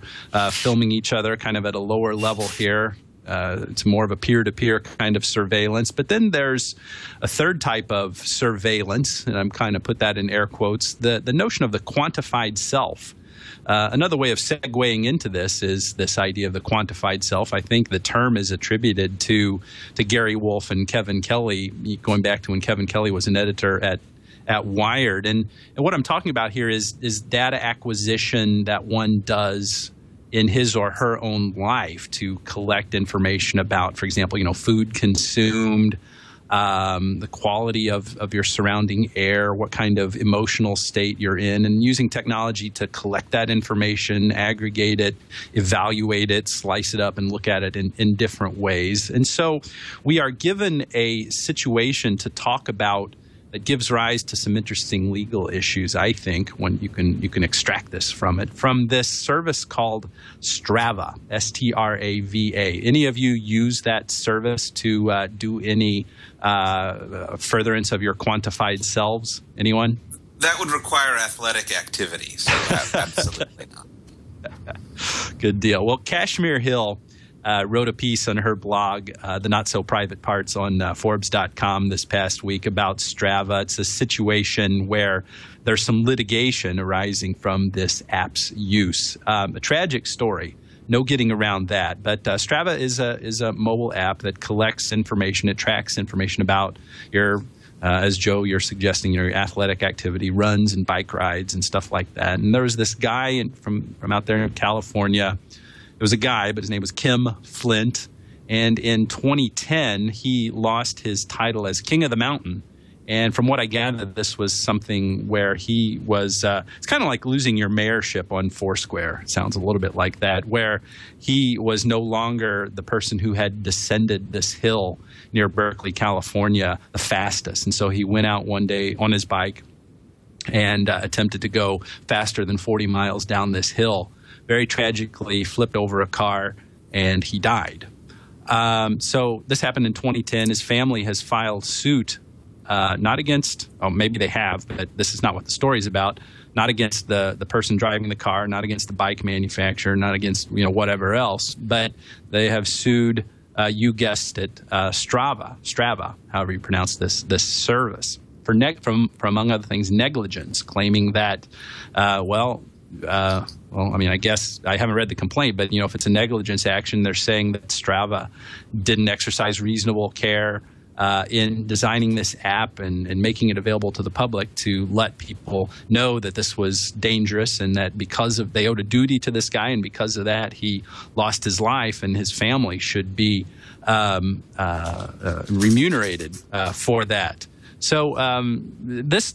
filming each other kind of at a lower level here. It's more of a peer-to-peer kind of surveillance. But then there's a third type of surveillance, and I'm kind of put that in air quotes, the notion of the quantified self. Another way of segueing into this is this idea of the quantified self. I think the term is attributed to Gary Wolf and Kevin Kelly, going back to when Kevin Kelly was an editor at Wired. And what I'm talking about here is data acquisition that one does in his or her own life to collect information about, for example, food consumed, the quality of your surrounding air, what kind of emotional state you're in, and using technology to collect that information, aggregate it, evaluate it, slice it up, and look at it in different ways. And so we are given a situation to talk about that gives rise to some interesting legal issues, I think, when you can extract this from it, from this service called Strava, S-T-R-A-V-A. Any of you use that service to do any furtherance of your quantified selves? Anyone? That would require athletic activity, so absolutely not. Good deal. Well, Kashmir Hill wrote a piece on her blog, The Not So Private Parts, on Forbes.com this past week about Strava. It's a situation where there's some litigation arising from this app's use. A tragic story. No getting around that. But Strava is a mobile app that collects information. It tracks information about your, as Joe, you're suggesting, your athletic activity, runs and bike rides and stuff like that. And there was this guy from out there in California. It was a guy, but his name was Kim Flint. And in 2010, he lost his title as King of the Mountain. And from what I gathered, this was something where he was, it's kind of like losing your mayorship on Foursquare. It sounds a little bit like that, where he was no longer the person who had descended this hill near Berkeley, California, the fastest. And so he went out one day on his bike and attempted to go faster than 40 miles down this hill. Very tragically flipped over a car, and he died. So this happened in 2010. His family has filed suit, not against, maybe they have, but this is not what the story is about, not against the person driving the car, not against the bike manufacturer, not against whatever else, but they have sued, you guessed it, Strava, however you pronounce this service, for among other things, negligence, claiming that, I guess I haven't read the complaint, but if it's a negligence action, they're saying that Strava didn't exercise reasonable care in designing this app and making it available to the public to let people know that this was dangerous, and that because of they owed a duty to this guy, and because of that he lost his life, and his family should be remunerated for that. So this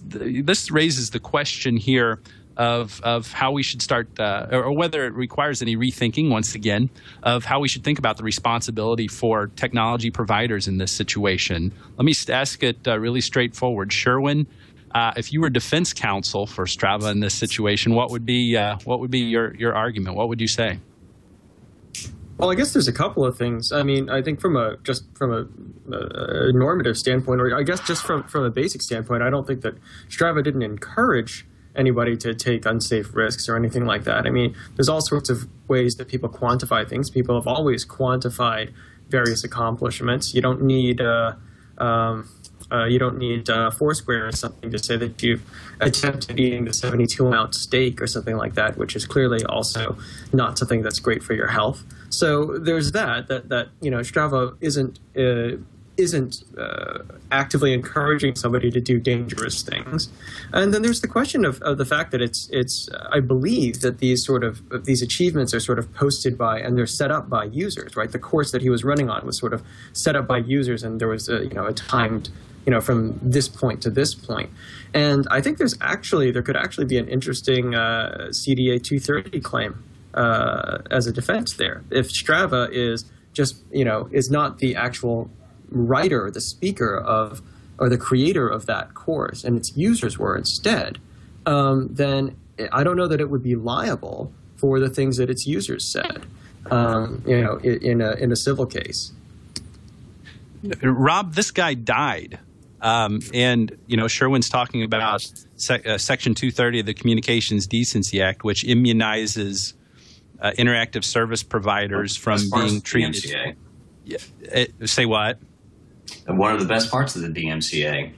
raises the question here of how we should start, or whether it requires any rethinking, once again, of how we should think about the responsibility for technology providers in this situation. Let me ask it really straightforward. Sherwin, if you were defense counsel for Strava in this situation, what would be your argument? What would you say? Well, I guess there's a couple of things. I mean, I think from a normative standpoint, or I guess just from a basic standpoint, I don't think that Strava didn't encourage anybody to take unsafe risks or anything like that. I mean, there's all sorts of ways that people quantify things. People have always quantified various accomplishments. You don't need You don't need Foursquare or something to say that you've attempted eating the 72-ounce steak or something like that, which is clearly also not something that's great for your health. So there's that Strava isn't actively encouraging somebody to do dangerous things. And then there's the question of the fact that it's I believe that these achievements are sort of posted by, and they're set up by users, right? The course that he was running on was sort of set up by users, and there was a timed, from this point to this point. And I think there could actually be an interesting CDA 230 claim as a defense there. If Strava is just, is not the actual writer, the speaker of, or the creator of that course, and its users were instead, then I don't know that it would be liable for the things that its users said, in a civil case. Rob, this guy died. And, Sherwin's talking about Section 230 of the Communications Decency Act, which immunizes interactive service providers from being treated. DMCA. Say what? One of the best parts of the DMCA.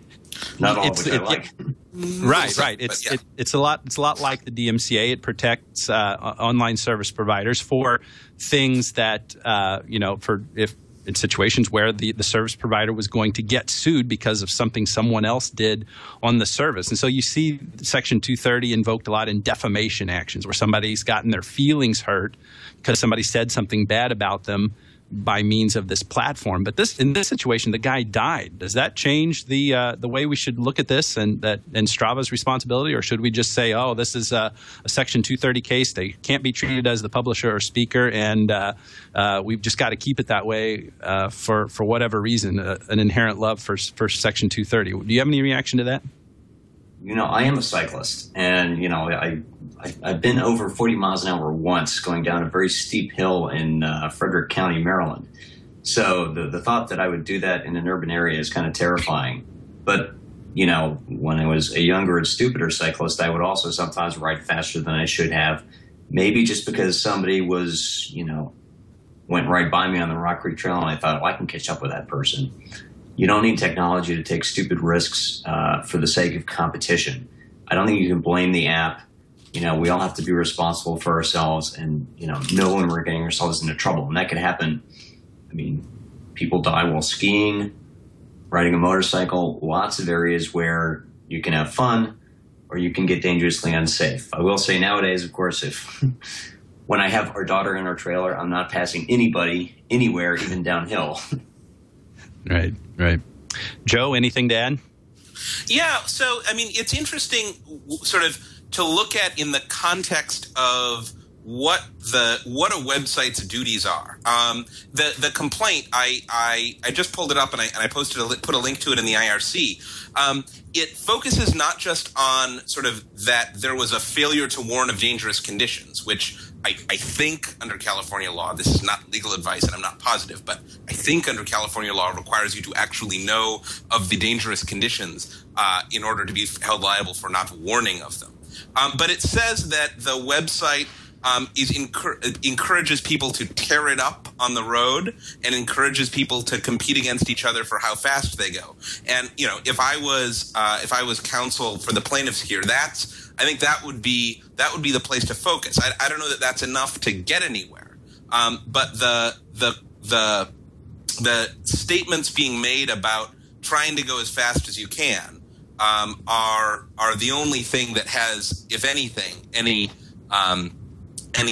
Not all of which I like. Right. It's a lot like the DMCA. It protects online service providers for things that in situations where the service provider was going to get sued because of something someone else did on the service. And so you see Section 230 invoked a lot in defamation actions where somebody's gotten their feelings hurt because somebody said something bad about them by means of this platform. But in this situation, the guy died. Does that change the way we should look at this and Strava's responsibility? Or should we just say, oh, this is a Section 230 case. They can't be treated as the publisher or speaker, and we've just got to keep it that way for whatever reason, an inherent love for Section 230. Do you have any reaction to that? I am a cyclist, and, I've been over 40 miles an hour once going down a very steep hill in Frederick County, Maryland. So the thought that I would do that in an urban area is kind of terrifying. But, when I was a younger and stupider cyclist, I would also sometimes ride faster than I should have. Maybe just because somebody was, went right by me on the Rock Creek Trail, and I thought, I can catch up with that person. You don't need technology to take stupid risks for the sake of competition. I don't think you can blame the app. We all have to be responsible for ourselves and, know when we're getting ourselves into trouble. And that could happen. I mean, people die while skiing, riding a motorcycle, lots of areas where you can have fun or you can get dangerously unsafe. I will say nowadays, of course, when I have our daughter in our trailer, I'm not passing anybody anywhere, even downhill. Right. Joe, anything to add? Yeah, so, it's interesting sort of to look at in the context of what a website's duties are. The complaint, I just pulled it up and I put a link to it in the IRC. It focuses not just on sort of that there was a failure to warn of dangerous conditions, which I think under California law, this is not legal advice and I'm not positive, but I think under California law requires you to actually know of the dangerous conditions in order to be held liable for not warning of them. But it says that the website encourages people to tear it up on the road and encourages people to compete against each other for how fast they go. And if I was counsel for the plaintiffs here, I think that would be the place to focus. I don't know that that's enough to get anywhere. But the statements being made about trying to go as fast as you can are the only thing that has, if anything, any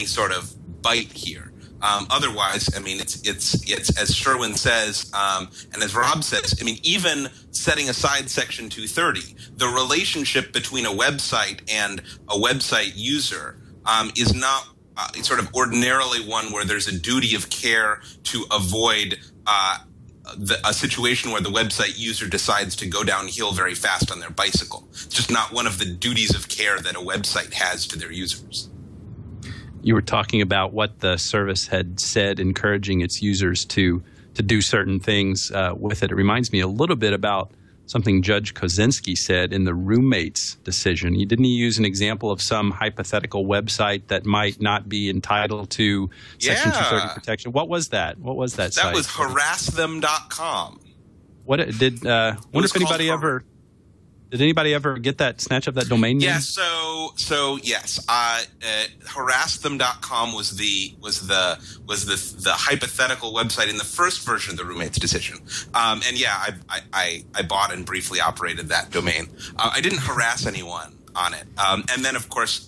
sort of bite here. Otherwise, it's as Sherwin says, and as Rob says, even setting aside Section 230, the relationship between a website and a website user is not sort of ordinarily one where there's a duty of care to avoid a situation where the website user decides to go downhill very fast on their bicycle. It's just not one of the duties of care that a website has to their users. You were talking about what the service had said, encouraging its users to do certain things with it. It reminds me a little bit about something Judge Kozinski said in the roommates decision. Didn't he use an example of some hypothetical website that might not be entitled to Section 230 protection? What was that? What was that site? That was harassthem.com. What did? Wonder if anybody ever. Did anybody ever get that snatch up that domain name? Yeah, so yes, harassthem.com was the hypothetical website in the first version of the roommate's decision. And yeah, I bought and briefly operated that domain. I didn't harass anyone on it. And then, of course,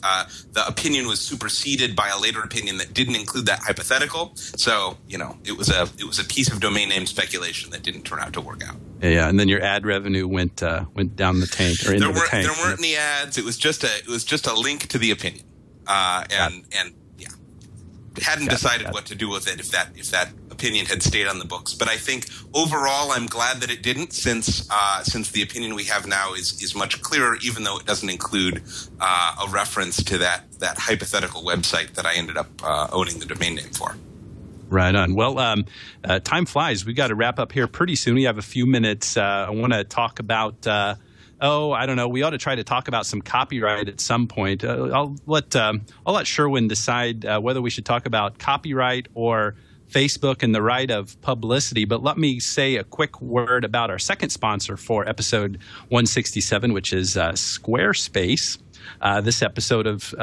the opinion was superseded by a later opinion that didn't include that hypothetical. So, it was a piece of domain name speculation that didn't turn out to work out. Yeah, and then your ad revenue went down the tank or into the tank. There weren't any ads. It was just a link to the opinion. And yeah, hadn't decided what to do with it if that opinion had stayed on the books. But I think overall, I'm glad that it didn't, since the opinion we have now is much clearer, even though it doesn't include a reference to that hypothetical website that I ended up owning the domain name for. Right on. Well, time flies. We got to wrap up here pretty soon. We have a few minutes. I want to talk about. I don't know. We ought to try to talk about some copyright at some point. I'll let Sherwin decide whether we should talk about copyright or Facebook and the right of publicity. But let me say a quick word about our second sponsor for episode 167, which is Squarespace. This episode of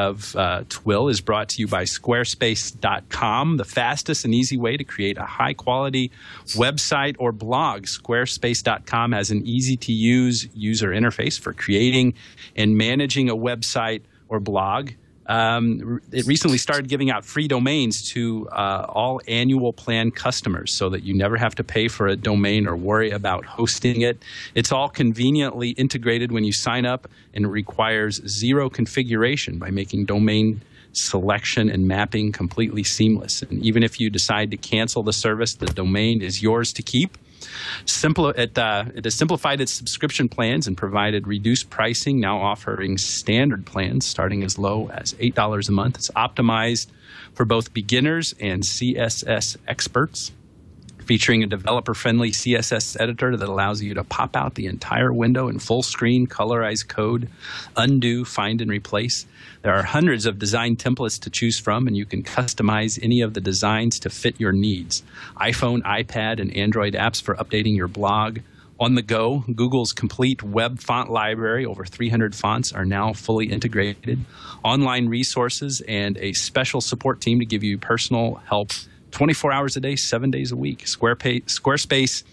TWiL is brought to you by Squarespace.com, the fastest and easy way to create a high-quality website or blog. Squarespace.com has an easy-to-use user interface for creating and managing a website or blog. It recently started giving out free domains to all annual plan customers so that you never have to pay for a domain or worry about hosting it. It's all conveniently integrated when you sign up, and it requires zero configuration by making domain selection and mapping completely seamless. And even if you decide to cancel the service, the domain is yours to keep. It has simplified its subscription plans and provided reduced pricing, now offering standard plans starting as low as $8 a month. It's optimized for both beginners and CSS experts, featuring a developer-friendly CSS editor that allows you to pop out the entire window in full screen, colorize code, undo, find, and replace. There are hundreds of design templates to choose from, and you can customize any of the designs to fit your needs. iPhone, iPad, and Android apps for updating your blog. On the go, Google's complete web font library, over 300 fonts, are now fully integrated. Online resources and a special support team to give you personal help 24 hours a day, 7 days a week. Squarespace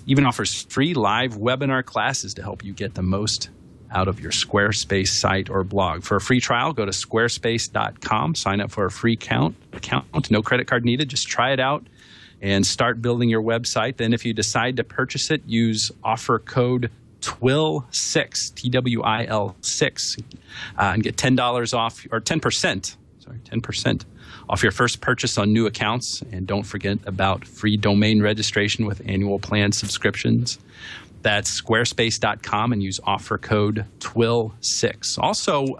even offers free live webinar classes to help you get the most out of your Squarespace site or blog. For a free trial, go to squarespace.com, sign up for a free account, no credit card needed. Just try it out and start building your website. Then if you decide to purchase it, use offer code TWiL6, TWiL 6, and get $10 off, or 10% off your first purchase on new accounts. And don't forget about free domain registration with annual plan subscriptions. That's squarespace.com, and use offer code TWiL6. Also,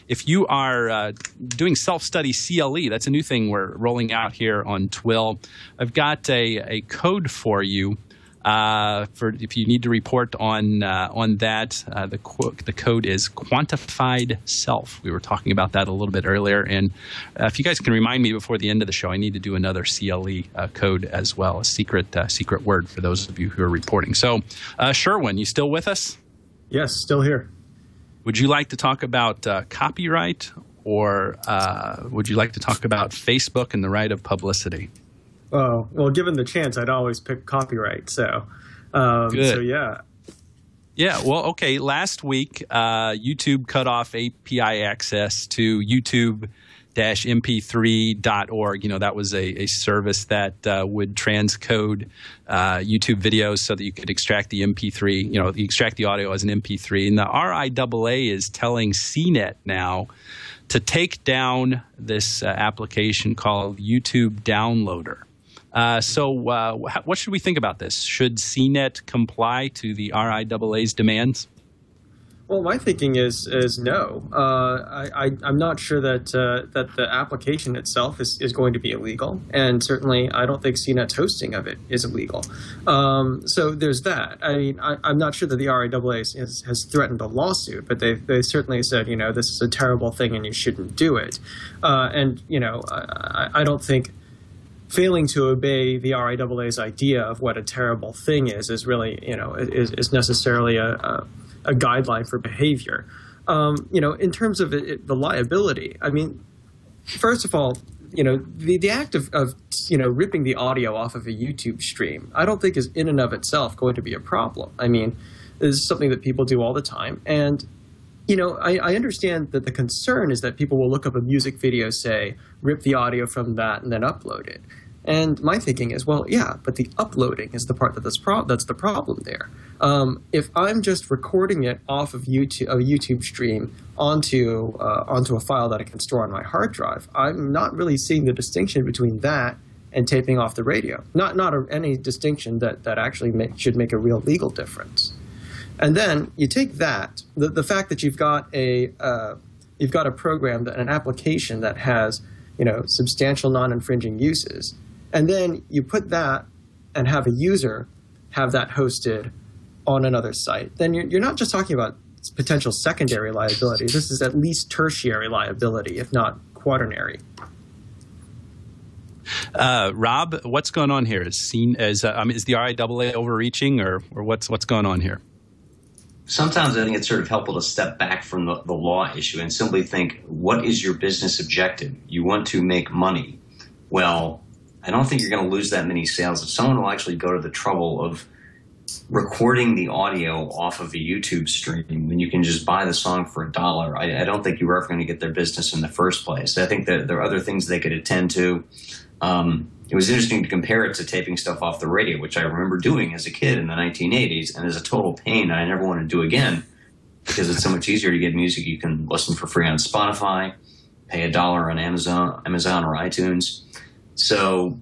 if you are doing self-study CLE, that's a new thing we're rolling out here on TWiL. I've got a code for you. For if you need to report on that, the code is quantified self. We were talking about that a little bit earlier, and if you guys can remind me before the end of the show, I need to do another CLE code as well, a secret word for those of you who are reporting. So, Sherwin, you still with us? Yes, still here. Would you like to talk about copyright, or would you like to talk about Facebook and the right of publicity? Oh, well, given the chance, I'd always pick copyright. So, Good. So yeah. Yeah, well, okay. Last week, YouTube cut off API access to YouTube-mp3.org. That was a service that would transcode YouTube videos so that you could extract the MP3. You extract the audio as an MP3. And the RIAA is telling CNET now to take down this application called YouTube Downloader. So what should we think about this? Should CNET comply to the RIAA's demands? Well, my thinking is no. I'm not sure that the application itself is going to be illegal, and certainly I don't think CNET's hosting of it is illegal. So there's that. I mean, I'm not sure that the RIAA has threatened a lawsuit, but they certainly said, this is a terrible thing and you shouldn't do it. I don't think failing to obey the RIAA's idea of what a terrible thing is really, is necessarily a guideline for behavior. In terms of the liability, I mean, first of all, the act of ripping the audio off of a YouTube stream, I don't think is in and of itself going to be a problem. I mean, this is something that people do all the time. And, I understand that the concern is that people will look up a music video, say, rip the audio from that, and then upload it. And my thinking is, well, yeah, but the uploading is the part that's the problem there. If I'm just recording it off of a YouTube stream onto a file that I can store on my hard drive, I'm not really seeing the distinction between that and taping off the radio. Not any distinction that actually should make a real legal difference. And then you take that, the fact that you've got a program, an application that has substantial non-infringing uses, and then you put that and have a user have that hosted on another site, then you're not just talking about potential secondary liability. This is at least tertiary liability, if not quaternary. Rob, what's going on here? Is the RIAA overreaching, or what's going on here? Sometimes I think it's sort of helpful to step back from the law issue and simply think, what is your business objective? You want to make money. Well, I don't think you're going to lose that many sales if someone will actually go to the trouble of recording the audio off of a YouTube stream when you can just buy the song for $1. I don't think you were ever going to get their business in the first place. I think that there are other things they could attend to. It was interesting to compare it to taping stuff off the radio, which I remember doing as a kid in the 1980s, and is a total pain I never want to do again because it's so much easier to get music you can listen for free on Spotify, pay $1 on Amazon or iTunes. So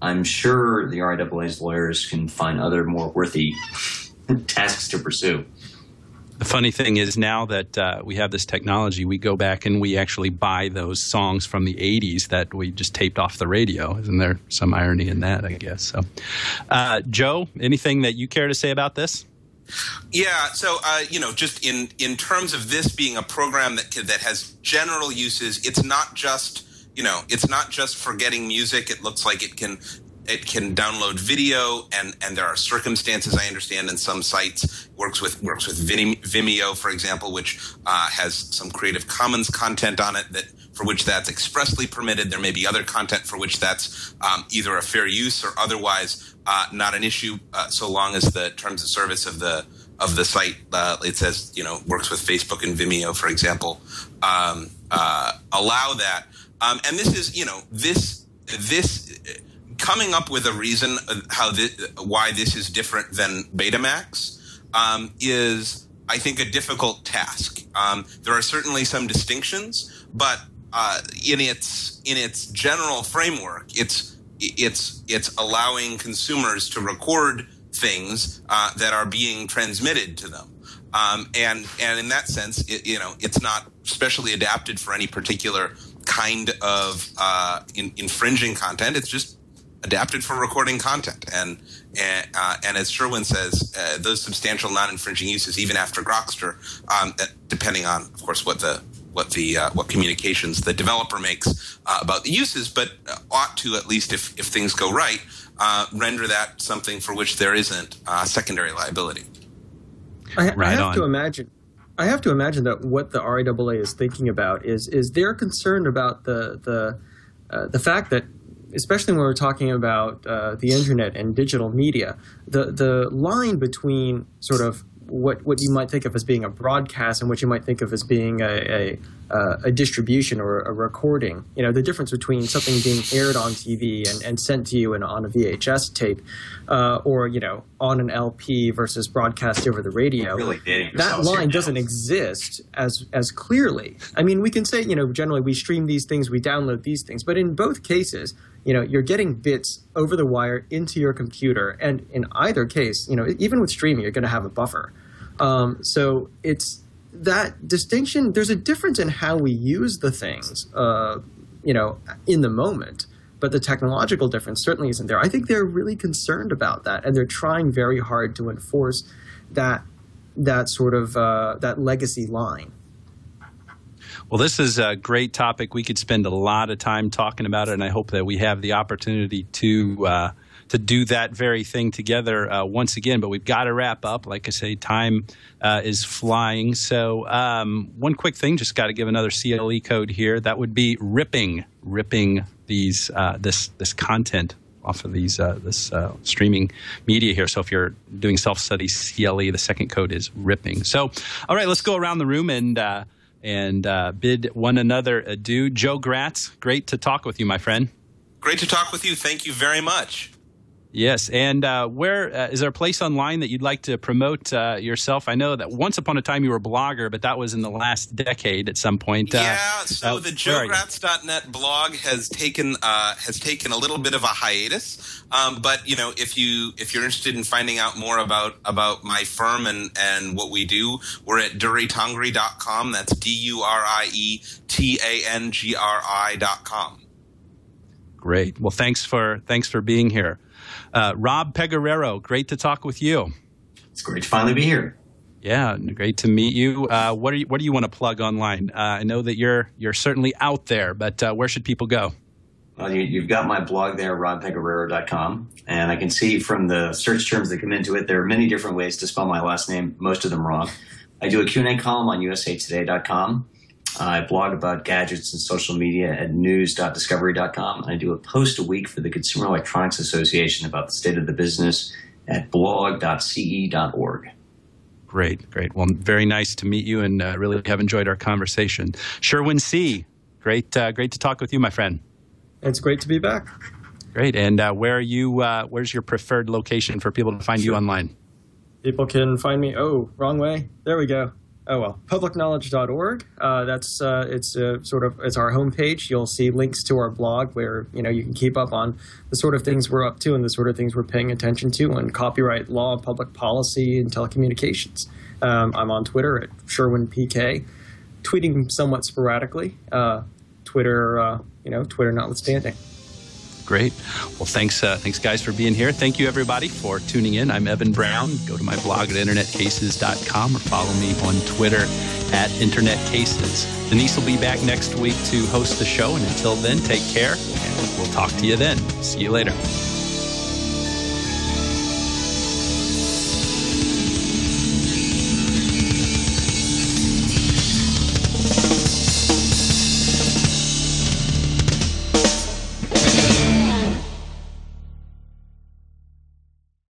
I'm sure the RIAA's lawyers can find other more worthy tasks to pursue. The funny thing is now that we have this technology, we go back and we actually buy those songs from the 80s that we just taped off the radio. Isn't there some irony in that, I guess? So, Joe, anything that you care to say about this? Yeah, so just in terms of this being a program that has general uses, it's not just for getting music. It looks like it can download video, and there are circumstances, I understand, in some sites works with Vimeo, for example, which has some Creative Commons content on it for which that's expressly permitted. There may be other content for which that's either a fair use or otherwise not an issue, so long as the terms of service of the site it says works with Facebook and Vimeo, for example, allow that. And this is this coming up with a reason why this is different than Betamax is, I think, a difficult task. There are certainly some distinctions, but in its general framework, it's allowing consumers to record things that are being transmitted to them. And in that sense, it's not specially adapted for any particular kind of infringing content. It's just adapted for recording content, and as Sherwin says, those substantial non-infringing uses, even after Grokster, depending on, of course, what communications the developer makes about the uses, but ought to, at least if things go right, render that something for which there isn't secondary liability. I have to imagine that what the RIAA is thinking about is they're concerned about the fact that, especially when we're talking about the internet and digital media, the line between sort of what you might think of as being a broadcast and what you might think of as being a distribution or a recording, the difference between something being aired on TV and sent to you on a VHS tape, or on an LP versus broadcast over the radio. Really that line doesn't exist as clearly. I mean, we can say generally we stream these things, we download these things, but in both cases, you're getting bits over the wire into your computer, and in either case, even with streaming, you're going to have a buffer. So it's that distinction. There's a difference in how we use the things, in the moment, but the technological difference certainly isn't there. I think they're really concerned about that, and they're trying very hard to enforce that sort of that legacy line. Well, this is a great topic. We could spend a lot of time talking about it, and I hope that we have the opportunity to do that very thing together once again. But we've got to wrap up. Like I say, time is flying. So one quick thing, just got to give another CLE code here. That would be ripping these this content off of these this streaming media here. So if you're doing self-study CLE, the second code is ripping. So, all right, let's go around the room and bid one another adieu. Joe Gratz, great to talk with you, my friend. Great to talk with you. Thank you very much. Yes, and where is there a place online that you'd like to promote yourself? I know that once upon a time you were a blogger, but that was in the last decade at some point. So the joegratz.net blog has taken a little bit of a hiatus. But if you're interested in finding out more about my firm and what we do, we're at duritangri.com. That's DURIETANGRI.com. Great. Well, thanks for being here. Rob Pegoraro, great to talk with you. It's great to finally be here. Yeah, great to meet you. What do you want to plug online? I know that you're certainly out there, but where should people go? Well, you've got my blog there, robpegoraro.com, and I can see from the search terms that come into it, there are many different ways to spell my last name, most of them wrong. I do a Q&A column on usatoday.com. I blog about gadgets and social media at news.discovery.com. I do a post a week for the Consumer Electronics Association about the state of the business at blog.ce.org. Great. Well, very nice to meet you, and really have enjoyed our conversation. Sherwin C., great to talk with you, my friend. It's great to be back. Great. And where are you? Where's your preferred location for people to find you online? People can find me. Oh, wrong way. There we go. Oh, well, publicknowledge.org. It's our homepage. You'll see links to our blog where, you can keep up on the sort of things we're up to and the sort of things we're paying attention to on copyright law, public policy, and telecommunications. I'm on Twitter at SherwinPK, tweeting somewhat sporadically. Twitter notwithstanding. Great. Well, thanks guys for being here. Thank you, everybody, for tuning in. I'm Evan Brown. Go to my blog at internetcases.com or follow me on Twitter at internetcases. Denise will be back next week to host the show. And until then, take care, and we'll talk to you then. See you later.